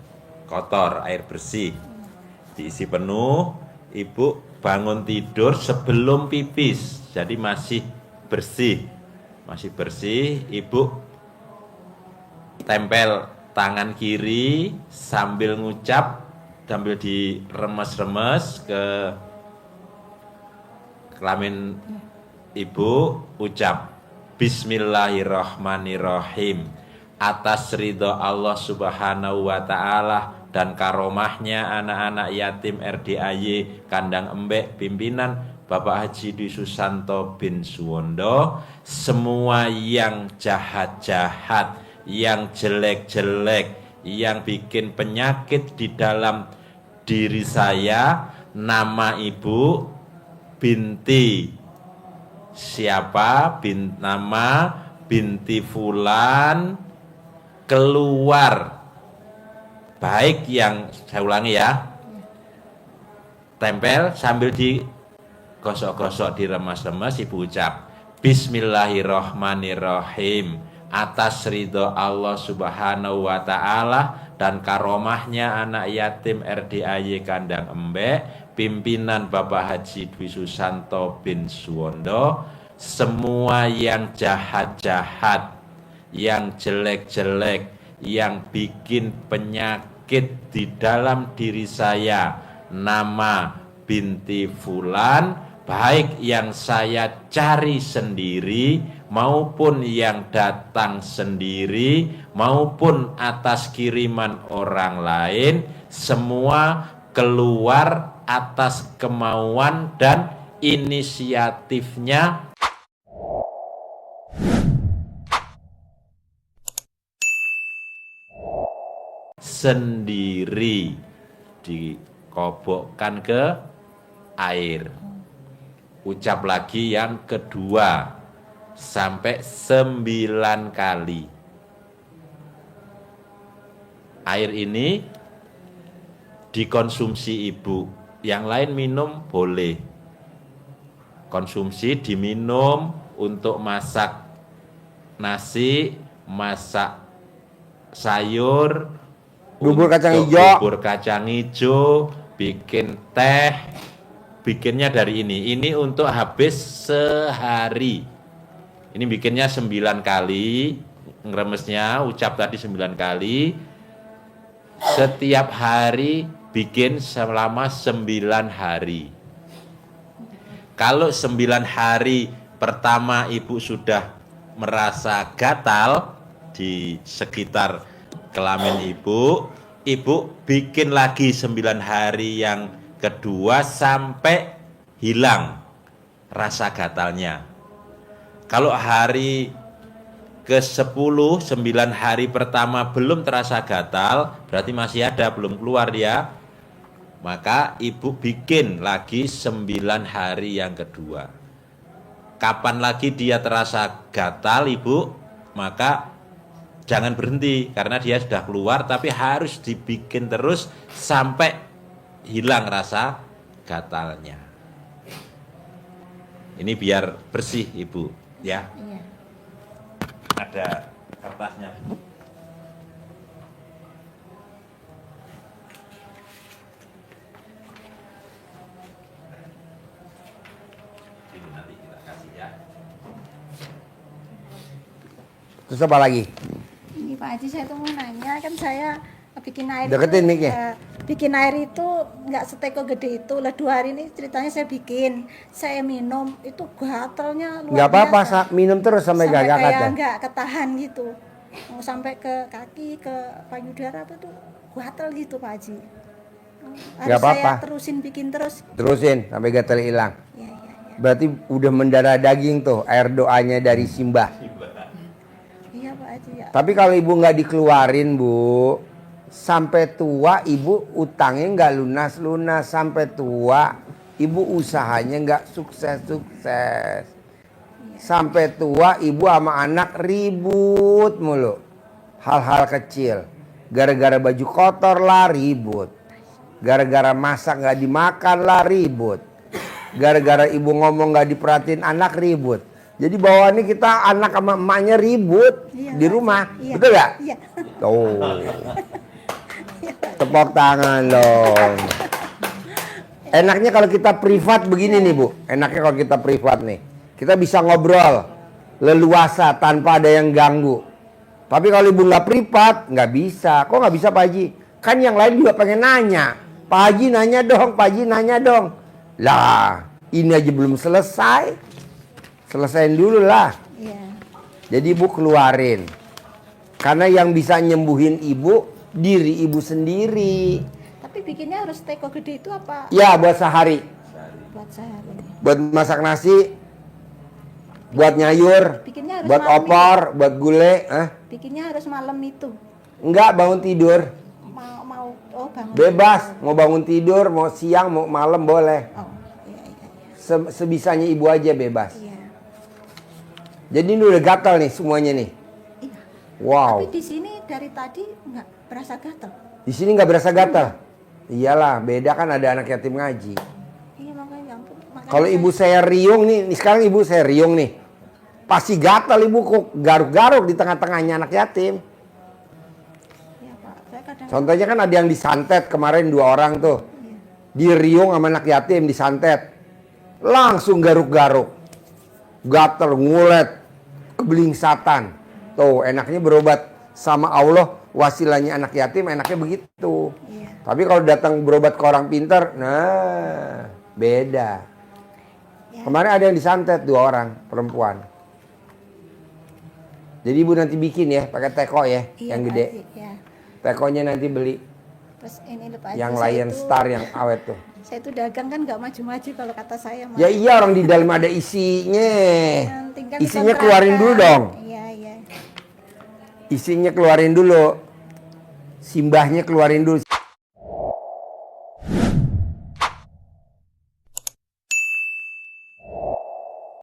kotor, air bersih. Diisi penuh, ibu bangun tidur sebelum pipis, jadi masih bersih, ibu tempel tangan kiri sambil ngucap, sambil diremes-remes ke kelamin ibu, ucap Bismillahirrahmanirrahim atas ridho Allah Subhanahu wa ta'ala dan karomahnya anak-anak yatim RDAY Kandang Embek pimpinan Bapak Haji Dwi Susanto bin Suwondo. Semua yang jahat-jahat, yang jelek-jelek, yang bikin penyakit di dalam diri saya, nama ibu binti siapa, nama binti fulan keluar. Baik yang, saya ulangi ya, tempel sambil digosok-gosok, diremas-remas, ibu ucap Bismillahirrahmanirrahim atas ridho Allah Subhanahu wa ta'ala dan karomahnya anak yatim RDAY Kandang Embek pimpinan Bapak Haji Dwi Susanto bin Suwondo. Semua yang jahat-jahat, yang jelek-jelek, yang bikin penyakit di dalam diri saya, nama binti fulan, baik yang saya cari sendiri maupun yang datang sendiri maupun atas kiriman orang lain, semua keluar atas kemauan dan inisiatifnya sendiri, dikobokkan ke air. Ucap lagi yang kedua sampai 9 kali. Air ini dikonsumsi ibu, yang lain minum boleh. Konsumsi diminum untuk masak nasi, masak sayur, Bubur kacang untuk hijau. bubur kacang hijau, bikin teh, bikinnya dari ini. Ini untuk habis sehari. Ini bikinnya 9 kali, ngeremesnya ucap tadi 9 kali. Setiap hari bikin selama 9 hari. Kalau 9 hari pertama ibu sudah merasa gatal di sekitar kelamin ibu, ibu bikin lagi 9 hari yang kedua sampai hilang rasa gatalnya. Kalau hari ke-10, 9 hari pertama belum terasa gatal, berarti masih ada, belum keluar dia. Maka ibu bikin lagi 9 hari yang kedua. Kapan lagi dia terasa gatal ibu, maka jangan berhenti karena dia sudah keluar, tapi harus dibikin terus sampai hilang rasa gatalnya. Ini biar bersih ibu, ya. Iya. Ada kertasnya. Ini nanti kita kasih ya. Terus apa lagi? Ini Pak Haji, saya tuh mau nanya, kan saya bikin air Deketin itu, mic-nya. bikin air itu nggak seteko gede itu lah. 2 hari ini ceritanya saya bikin, saya minum itu gatalnya luar Nggak apa-apa, biasa. minum terus sampai gak kayak gatal. nggak ketahan gitu, mau sampai ke kaki, ke payudara apa tuh gatal gitu Pak Haji. Harus Nggak apa-apa. saya terusin bikin terus. Terusin sampai gatal hilang. Ya, ya, ya. Berarti udah mendarah daging tuh air doanya dari Simbah. Iya Pak Haji ya. Tapi kalau ibu nggak dikeluarin bu, sampai tua ibu utangnya nggak lunas-lunas, sampai tua ibu usahanya nggak sukses-sukses. Sampai tua ibu sama anak ribut mulu, hal-hal kecil. Gara-gara baju kotor lah ribut, gara-gara masak nggak dimakan lah ribut, gara-gara ibu ngomong nggak diperhatiin anak ribut. Jadi bawaannya kita anak sama emaknya ribut Iya, di Pak. rumah, Iya. betul nggak? Iya. Tuh, tepuk tangan dong. Enaknya kalau kita privat begini nih bu, enaknya kalau kita privat nih, kita bisa ngobrol leluasa tanpa ada yang ganggu. Tapi kalau ibu nggak privat, nggak bisa. Kok nggak bisa Pak Haji? Kan yang lain juga pengen nanya. Pak Haji nanya dong, Pak Haji nanya dong. Lah, ini aja belum selesai. Selesain dulu lah. Iya. Jadi ibu keluarin. Karena yang bisa nyembuhin ibu, diri ibu sendiri. Tapi bikinnya harus teko gede itu apa? Ya buat sehari. Buat sehari. Buat masak nasi. Buat nyayur. Bikinnya harus Buat malam opor, buat gulai. Bikinnya harus malam itu. Enggak, bangun tidur. Mau bangun. Bebas. Mau bangun tidur, mau siang, mau malam boleh. Oh, iya iya iya. Sebisanya ibu aja bebas. Iya. Jadi ini udah gatal nih semuanya nih. Iya. Wow. Tapi di sini dari tadi nggak berasa gatal. Di sini nggak berasa gatal. Iyalah, beda kan ada anak yatim ngaji. Iya makanya ya ampun. Makanya Kalau ibu saya riung nih sekarang ibu saya riung nih. Pasti gatal ibu kok garuk-garuk di tengah-tengahnya anak yatim. Iya Pak. Saya kadang. Contohnya kan ada yang disantet kemarin 2 orang tuh. Di riung sama anak yatim disantet. Langsung garuk-garuk. Gatal, ngulet, keblingsatan. Tuh, enaknya berobat sama Allah, wasilahnya anak yatim, enaknya begitu. Iya. Tapi kalau datang berobat ke orang pintar, nah beda. Ya. Kemarin ada yang disantet 2 orang perempuan. Jadi ibu nanti bikin ya, pakai teko ya, Iya, yang Pak gede. Haji, ya. Tekonya nanti beli Terus ini loh Pak Haji, yang saya Lion itu- Star yang awet tuh. Saya itu dagang kan nggak maju-maju kalau kata saya. Mas. Ya iya, orang di dalam ada isinya. Tinggal Isinya dikontrakan. keluarin dulu dong. Iya, iya. Isinya keluarin dulu. Simbahnya keluarin dulu.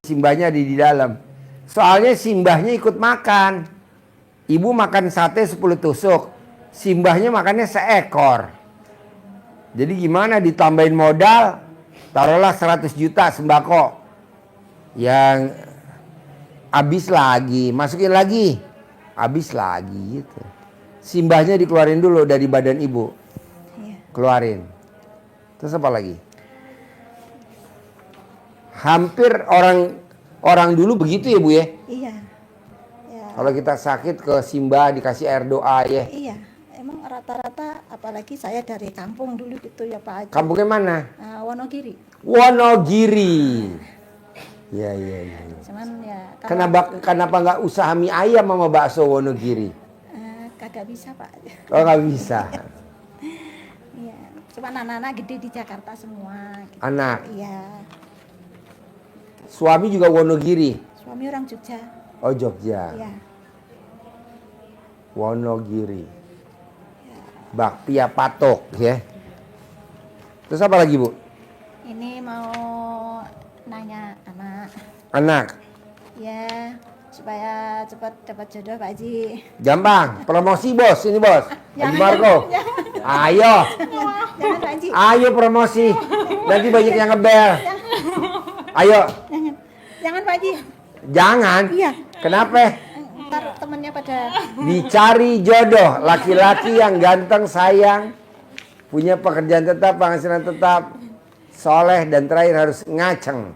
Simbahnya ada di dalam. Soalnya simbahnya ikut makan. Ibu makan sate 10 tusuk. Simbahnya makannya seekor. Jadi gimana ditambahin modal? Taruhlah 100 juta sembako. Yang habis lagi, masukin lagi. Habis lagi gitu. Simbahnya dikeluarin dulu dari badan ibu. Iya. Keluarin. Terus apa lagi? Hampir orang dulu begitu ya Bu ya. Iya. Ya. Kalau kita sakit ke simbah dikasih air doa ya. Iya. Emang rata-rata apalagi saya dari kampung dulu gitu ya Pak Haji. Kampungnya mana? Wonogiri. Wonogiri. Iya iya iya. Cuman ya kalau Kenapa nggak usaha mie ayam sama bakso Wonogiri? kagak bisa Pak. Oh nggak bisa. Iya. Cuman anak-anak gede di Jakarta semua. Gitu. Anak. Iya. Suami juga Wonogiri. Suami orang Jogja. Oh Jogja. Iya. Wonogiri. Bakpia Patok ya. Terus apa lagi Bu? Ini mau nanya anak. Anak. Ya, supaya cepat dapat jodoh Pak Haji. Gampang. Promosi bos. Ini bos. Haji Marco. Ayo. Jangan Pak Haji. Ayo promosi. Nanti banyak yang ngebel. Ayo. Jangan. Jangan Pak Haji. Jangan. Iya. Kenapa? Ntar temennya pada Dicari jodoh. Laki-laki yang ganteng, sayang. Punya pekerjaan tetap, penghasilan tetap. Soleh dan terakhir harus ngaceng.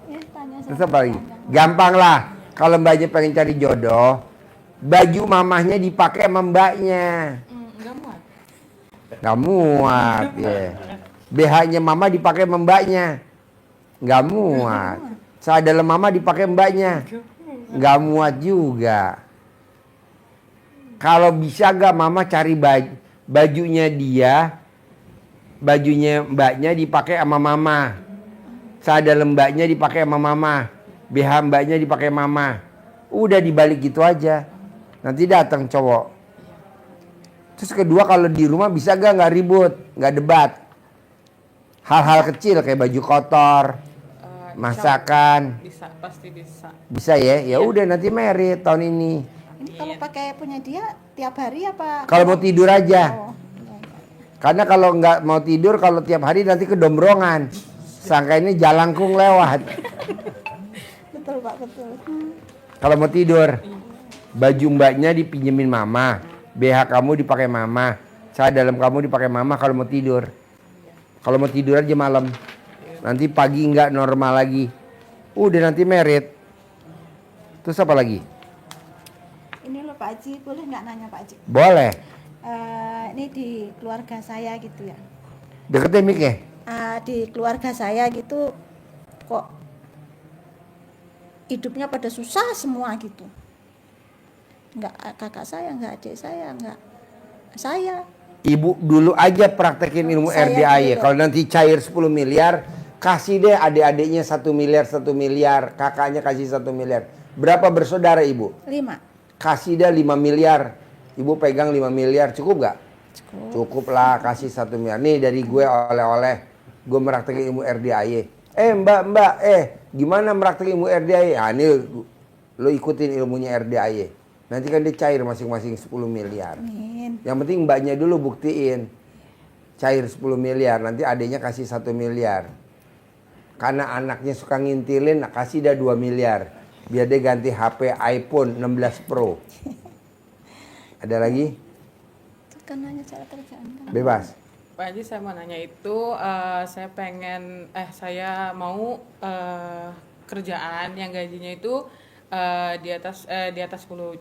ya, tanya sama Terus apa lagi? Gampang lah. Kalau mbaknya pengen cari jodoh, baju mamahnya dipakai sama mbaknya. Enggak muat. Nggak muat ya. BH-nya mama dipakai sama mbaknya. Nggak muat. Saat dalam mama dipakai mbaknya. Nggak muat juga. Kalau bisa gak mama cari bajunya dia, bajunya mbaknya dipakai sama mama. Saat dalam mbaknya dipakai sama mama. BH mbaknya dipakai mama. Udah dibalik gitu aja. Nanti datang cowok. Terus kedua kalau di rumah bisa nggak ribut, nggak debat. Hal-hal kecil kayak baju kotor, masakan, Bisa, pasti bisa. bisa ya. Ya udah nanti merit tahun ini. Ini kalau pakai punya dia tiap hari apa? Kalau mau tidur aja. Oh, iya, iya. Karena kalau nggak mau tidur, kalau tiap hari nanti kedombrongan. Sangka ini jalangkung lewat. Betul Pak, betul. Kalau mau tidur, baju mbaknya dipinjemin mama, BH kamu dipakai mama, saya dalam kamu dipakai mama kalau mau tidur. Kalau mau tidur aja malam, nanti pagi nggak normal lagi. Udah nanti merit. Terus apa lagi? Ini loh Pak Haji, boleh nggak nanya Pak Haji? Boleh. Ini di keluarga saya gitu ya. Deketin mic ya. Di keluarga saya gitu kok hidupnya pada susah semua gitu. Nggak kakak saya, nggak adik saya, nggak saya. Ibu dulu aja praktekin ilmu Saya RDAY. dulu. Kalau nanti cair 10 miliar, kasih deh adik-adiknya 1 miliar, 1 miliar. Kakaknya kasih 1 miliar. Berapa bersaudara ibu? 5. Kasih deh 5 miliar. Ibu pegang 5 miliar, cukup gak? Cukup. Cukup lah, kasih 1 miliar. Nih dari gue oleh-oleh. Gue meraktekin ilmu RDAY. Mbak, gimana meraktekin ilmu RDAY? Ah ini lo ikutin ilmunya RDAY. Nanti kan dia cair masing-masing 10 miliar. Amin. Yang penting mbaknya dulu buktiin. Cair 10 miliar, nanti adiknya kasih 1 miliar. Karena anaknya suka ngintilin, kasih dia 2 miliar. Biar dia ganti HP iPhone 16 Pro. Ada lagi? Itu kan hanya cara kerjaan kan. Bebas. Pak Haji, saya mau nanya itu, saya mau kerjaan yang gajinya itu di atas 10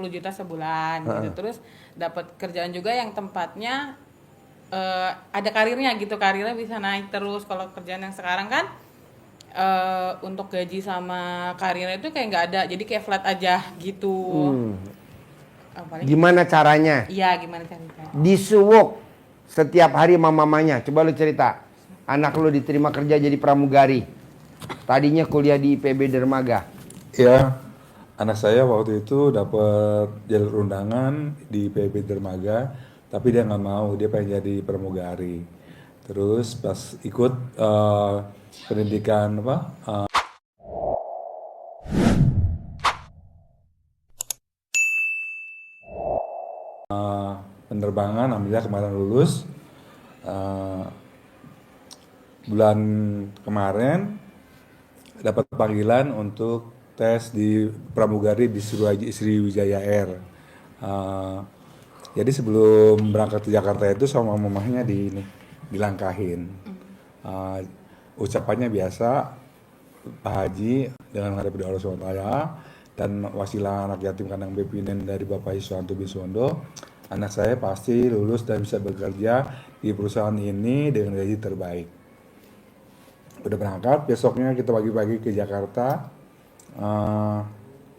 juta sebulan gitu. Terus dapat kerjaan juga yang tempatnya ada karirnya gitu, karirnya bisa naik terus. Kalau kerjaan yang sekarang kan untuk gaji sama karirnya itu kayak nggak ada, jadi kayak flat aja gitu. Apalagi Gimana caranya? iya, gimana caranya? Disuwuk setiap hari sama mamanya. Coba lu cerita. Anak lu diterima kerja jadi pramugari. Tadinya kuliah di IPB Dermaga. Ya, anak saya waktu itu dapat jalur undangan di PB Dermaga, tapi dia nggak mau, dia pengen jadi pramugari. Terus pas ikut pendidikan penerbangan, alhamdulillah kemarin lulus. Bulan kemarin dapat panggilan untuk tes di pramugari di Sriwijaya Air. Jadi sebelum berangkat ke Jakarta itu sama mamahnya dilangkahin. Ucapannya biasa, Pak Haji dengan menghadap Allah SWT dan wasilah anak yatim kandang Bepinen dari Bapak Iswanto Biswondo, anak saya pasti lulus dan bisa bekerja di perusahaan ini dengan gaji terbaik. Udah berangkat, besoknya kita pagi-pagi ke Jakarta,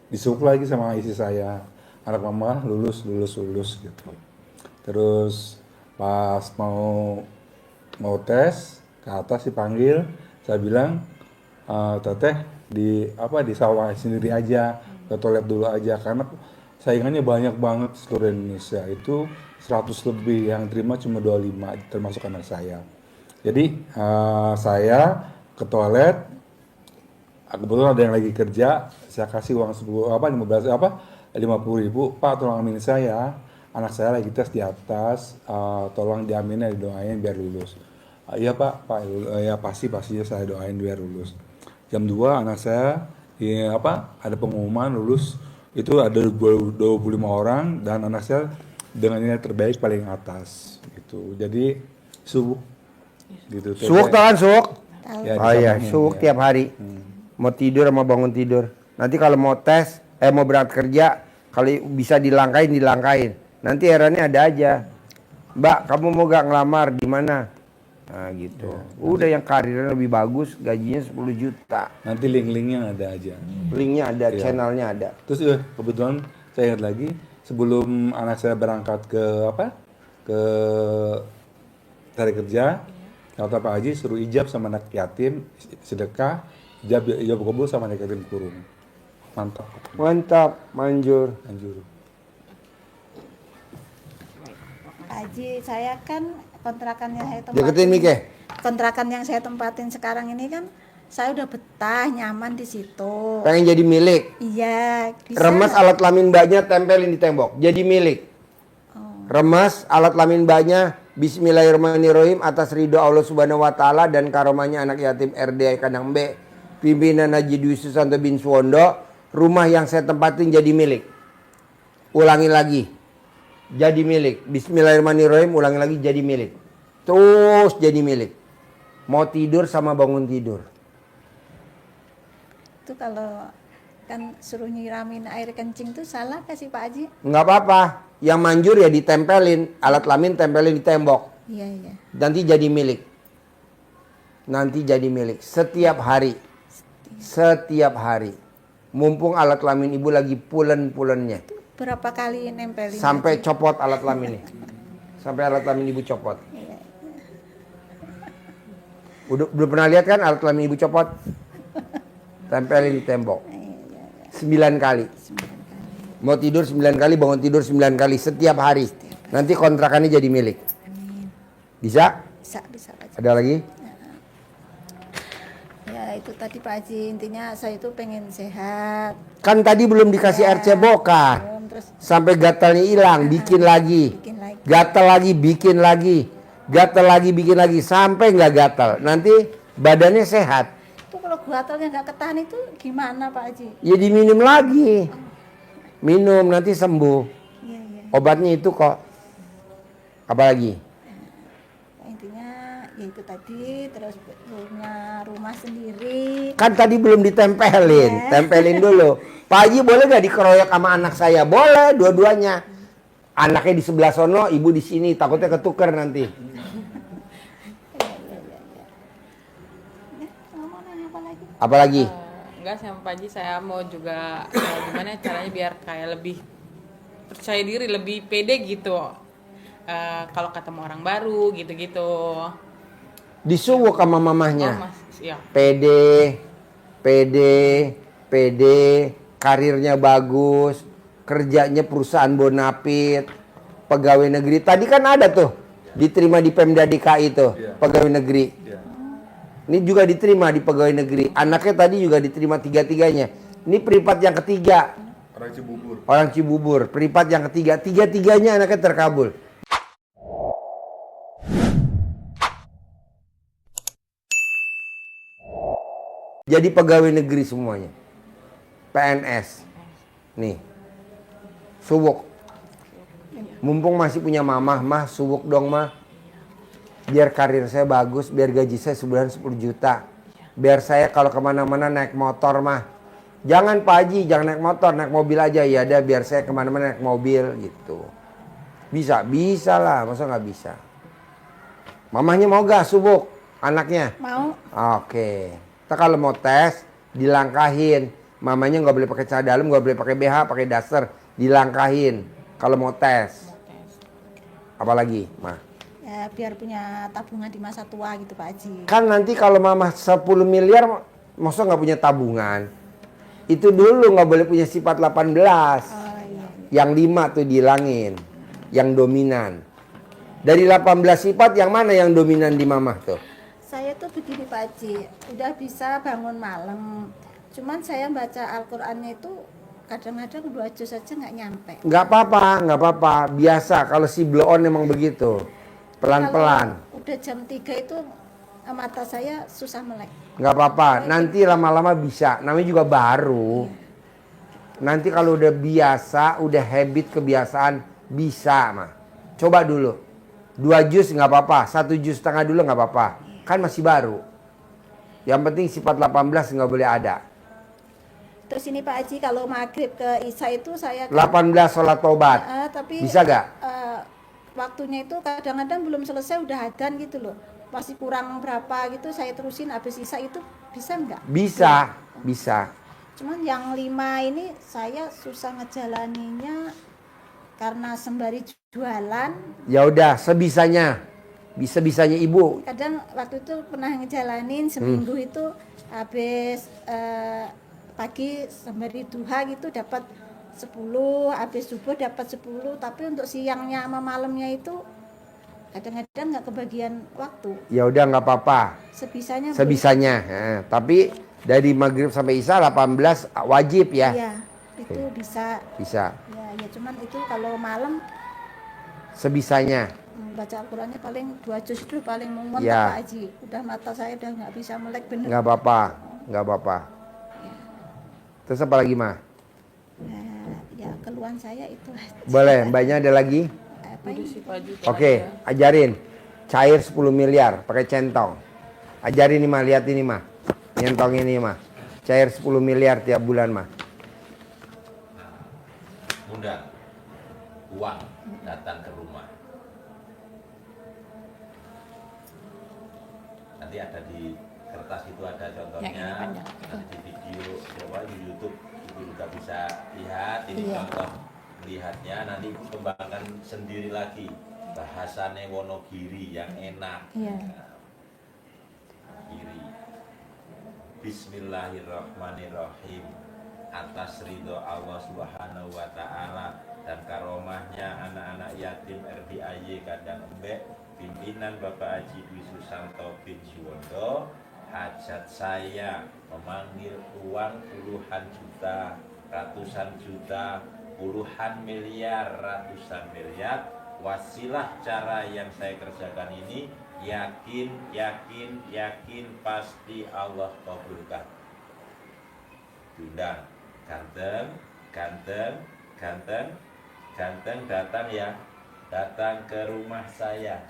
disuruh lagi sama istri saya, anak mama lulus gitu. Terus pas mau tes ke atas dipanggil, saya bilang teteh di sawah sendiri aja, ke toilet dulu aja, karena saingannya banyak banget seluruh Indonesia, itu 100 lebih, yang terima cuma 25 termasuk anak saya. Jadi saya ke toilet, kebetulan ada yang lagi kerja, saya kasih uang 50.000, Pak tolong aminin saya, anak saya lagi tes di atas, tolong diaminin, didoain biar lulus. Iya Pak, ya pasti saya doain biar lulus. Jam 2 anak saya ada pengumuman lulus, itu ada 25 orang dan anak saya dengan nilai terbaik paling atas gitu. Jadi subuh gitu. Suwuk tahu kan suwuk? Ya, Oh iya, disamain, suwuk ya. tiap hari. Mau tidur sama bangun tidur. Nanti kalau mau tes, mau berangkat kerja, kalau bisa dilangkain. Nanti herannya ada aja. Mbak, kamu mau gak ngelamar di mana? Nah gitu. Udah yang karirnya lebih bagus, gajinya 10 juta. Nanti link-linknya ada aja. Linknya ada, Iya. channelnya ada. Terus kebetulan saya ingat lagi sebelum anak saya berangkat ke cari kerja, kata Pak Haji suruh ijab sama anak yatim, sedekah, ijab kabul sama anak yatim kurung. Mantap. Mantap, manjur. Anjur. Pak Haji, saya kan kontrakan yang saya Deketin Mike. kontrakan yang saya tempatin sekarang ini kan saya udah betah, nyaman di situ. Pengen jadi milik. Iya, bisa. Remas alat kelamin mbaknya, tempelin di tembok. Jadi milik. Remas alat kelamin mbaknya, Bismillahirrahmanirrahim, atas ridho Allah Subhanahu wa taala dan karomahnya anak yatim RDI Kandang B, pimpinan Haji Dwi Susanto bin Suwondo, rumah yang saya tempatin jadi milik. Ulangi lagi. Jadi milik. Bismillahirrahmanirrahim, ulangi lagi, jadi milik. Terus jadi milik. Mau tidur sama bangun tidur. Itu kalau kan suruh nyiramin air kencing tuh salah kasih Pak Haji? Nggak apa-apa. Yang manjur ya ditempelin. Alat kelamin tempelin di tembok. Iya, iya. Nanti jadi milik. Nanti jadi milik. Setiap hari. Setiap hari. Mumpung alat kelamin ibu lagi pulen-pulennya. Berapa kali nempelin? Sampai copot alat kelaminnya. Sampai alat kelamin ibu copot. Udah pernah lihat kan alat kelamin ibu copot? Tempelin di tembok. 9 kali. Mau tidur 9 kali, bangun tidur 9 kali setiap hari. Nanti kontrakannya jadi milik. Bisa? Bisa Pak Haji. Ada lagi? Ya itu tadi Pak Haji, intinya saya itu pengen sehat. Kan tadi belum dikasih RC Boka. Terus Sampai gatalnya hilang, bikin lagi. bikin lagi. Gatal lagi, bikin lagi. Gatal lagi, bikin lagi. Sampai nggak gatal. Nanti badannya sehat. Itu kalau gatalnya nggak ketahan itu gimana Pak Haji? Ya diminum lagi. Minum, nanti sembuh. Iya, iya. Obatnya itu kok. Apa lagi? Intinya ya itu tadi, terus punya rumah sendiri. Kan tadi belum ditempelin, Ya. tempelin dulu. Pak Haji boleh nggak dikeroyok sama anak saya? Boleh, dua-duanya. Anaknya di sebelah sono, ibu di sini, takutnya ketuker nanti. Mau nanya apa lagi? Apalagi? Enggak sama Pak Haji, saya mau juga gimana caranya biar kayak lebih percaya diri, lebih pede gitu. Kalau ketemu orang baru gitu-gitu. Disuwuk sama mamahnya. Oh, Mas, iya. Pede, karirnya bagus, kerjanya perusahaan bonafit, pegawai negeri. Tadi kan ada tuh, diterima di Pemda DKI tuh, pegawai negeri. Ini juga diterima di pegawai negeri. Anaknya tadi juga diterima tiga-tiganya. Ini privat yang ketiga. Orang Cibubur, privat yang ketiga. Tiga-tiganya anaknya terkabul. Jadi pegawai negeri semuanya. PNS. Nih. Suwuk. Mumpung masih punya mamah, mah suwuk dong mah. Biar karir saya bagus, biar gaji saya sebulan 10 juta. Biar saya kalau kemana-mana naik motor mah. Jangan Pak Haji, jangan naik motor, naik mobil aja. Ya ada biar saya kemana-mana naik mobil gitu. Bisa, bisa lah, masa nggak bisa. Mamahnya mau gak suwuk anaknya? Mau. Oke. Kita kalau mau tes, dilangkahin. Mamanya nggak boleh pakai celana dalam, nggak boleh pakai BH, pakai daster. Dilangkahin. Kalau mau tes. Apalagi, mah? Ya biar punya tabungan di masa tua gitu Pak Haji. Kan nanti kalau mama 10 miliar, masa nggak punya tabungan? Itu dulu nggak boleh punya sifat 18. Oh iya. Yang 5 tuh dihilangin. Yang dominan. Dari 18 sifat, yang mana yang dominan di mamah tuh? Saya tuh begini Pak Haji, udah bisa bangun malam. Cuman saya baca Al-Qur'annya itu kadang-kadang 2 juz aja nggak nyampe. Nggak apa-apa, nggak apa-apa. Biasa kalau si blow on emang begitu. Pelan-pelan. Kalau udah jam 3 itu mata saya susah melek. Nggak apa-apa. Nanti lama-lama bisa. Namanya juga baru. Nanti kalau udah biasa, udah habit kebiasaan, bisa mah. Coba dulu. 2 juz nggak apa-apa. 1,5 juz dulu nggak apa-apa. Kan masih baru. Yang penting sifat 18 nggak boleh ada. Terus ini Pak Haji, kalau maghrib ke Isya itu saya 18 sholat tobat. tapi Bisa nggak? waktunya itu kadang-kadang belum selesai udah adzan gitu loh. Masih kurang berapa gitu saya terusin habis Isya itu bisa nggak? Bisa, bisa. Cuman yang 5 ini saya susah ngejalaninya karena sembari jualan. Ya udah, sebisanya. Bisa-bisanya ibu. Kadang waktu itu pernah ngejalanin seminggu itu habis pagi sembari duha gitu dapat 10, habis subuh dapat 10, tapi untuk siangnya sama malamnya itu kadang-kadang nggak kebagian waktu. Ya udah nggak apa-apa. Sebisanya. Sebisanya. Tapi dari maghrib sampai isya 18 wajib ya. Iya, itu bisa. Bisa. Ya cuman itu kalau malam Sebisanya. baca Al-Qur'annya paling 2 juz itu paling mumet Ya. Pak Haji. Udah mata saya udah nggak bisa melek bener. Nggak apa-apa. Nggak apa-apa. Terus apa lagi mah? Nah, ya keluhan saya itu aja. Boleh, mbaknya ada lagi? Apa Udah ini? sih Pak Haji. Oke, ajarin. Cair 10 miliar pakai centong. Ajarin nih mah, lihat ini mah. Nyentong ini mah. Cair 10 miliar tiap bulan mah. Mudah. Uang datang ke rumah. Nanti ada di kertas itu ada contohnya. Yang ini panjang. Nanti di video, di YouTube ibu juga bisa lihat. Ini Iya. contoh melihatnya. Nanti ibu kembangkan sendiri lagi. Bahasane Wonogiri yang enak. Iya. Kiri. Bismillahirrahmanirrahim. Atas ridho Allah Subhanahu wa taala dan karomahnya anak-anak yatim RDIY Kandang Embek, pimpinan Bapak Haji Dwi Susanto bin Suwondo, hajat saya memanggil uang puluhan juta, ratusan juta, puluhan miliar, ratusan miliar. Wasilah cara yang saya kerjakan ini, yakin pasti Allah kabulkan. Diundang, ganteng datang ya, datang ke rumah saya,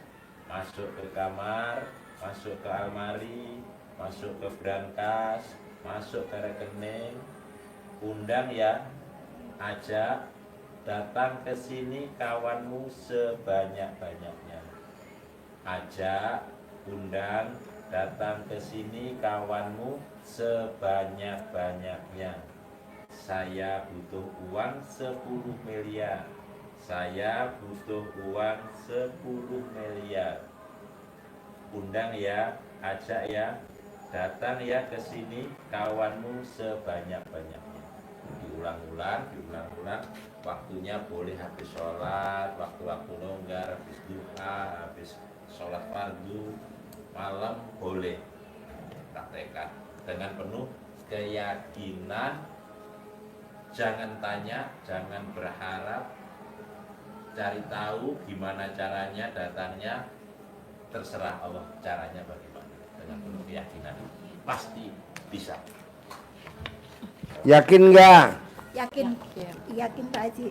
masuk ke kamar, masuk ke almari, masuk ke brankas, masuk ke rekening. Undang ya, ajak, datang ke sini kawanmu sebanyak-banyaknya. Ajak, undang, datang ke sini kawanmu sebanyak-banyaknya. Saya butuh uang 10 miliar. Saya butuh uang 10 miliar. Undang ya, ajak ya, datang ya ke sini kawanmu sebanyak-banyaknya. Diulang-ulang, waktunya boleh habis sholat, waktu-waktu longgar, habis duha, habis sholat fardu, malam boleh. Praktekkan dengan penuh keyakinan, jangan tanya, jangan berharap, cari tahu gimana caranya, datangnya, terserah Allah caranya bagaimana. Dengan penuh keyakinan, pasti bisa. Yakin nggak? Yakin Pak Haji.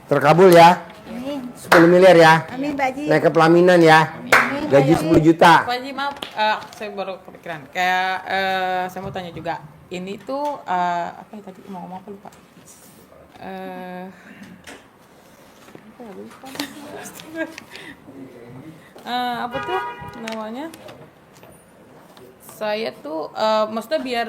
Terkabul ya? Amin. 10 miliar ya? Amin Pak Haji. Naik ke pelaminan ya? Amin. Gaji 10 juta. Pak Haji maaf, saya baru kepikiran. Kayak saya mau tanya juga. Ini tuh apa ya tadi mau ngomong apa lupa. Apa ya lupa. Apa tuh namanya? Saya tuh maksudnya biar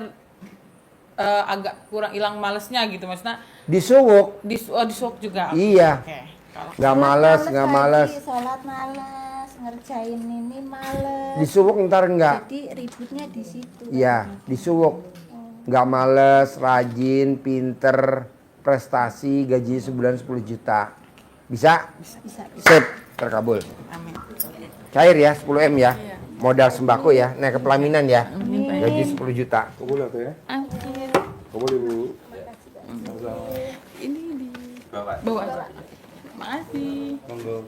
agak kurang hilang malesnya gitu, maksudnya Disuwuk. disuap juga. Iya. Oke. Kalau Nggak males, nggak Pak males. Haji. Sholat males, ngerjain ini males. Disuwuk ntar enggak? Jadi ributnya di situ. Iya, disuwuk. Nggak males, rajin, pinter, prestasi, gaji sebulan 10 juta. Bisa? Bisa. Sip, terkabul. amin. Cair ya, 10 M ya. Modal sembako ya, naik ke pelaminan ya. Gaji 10 juta. Kabul ya tuh ya. Amin. Kabul Ibu. Ini di Bawa. bawa aja. Makasih. Monggo.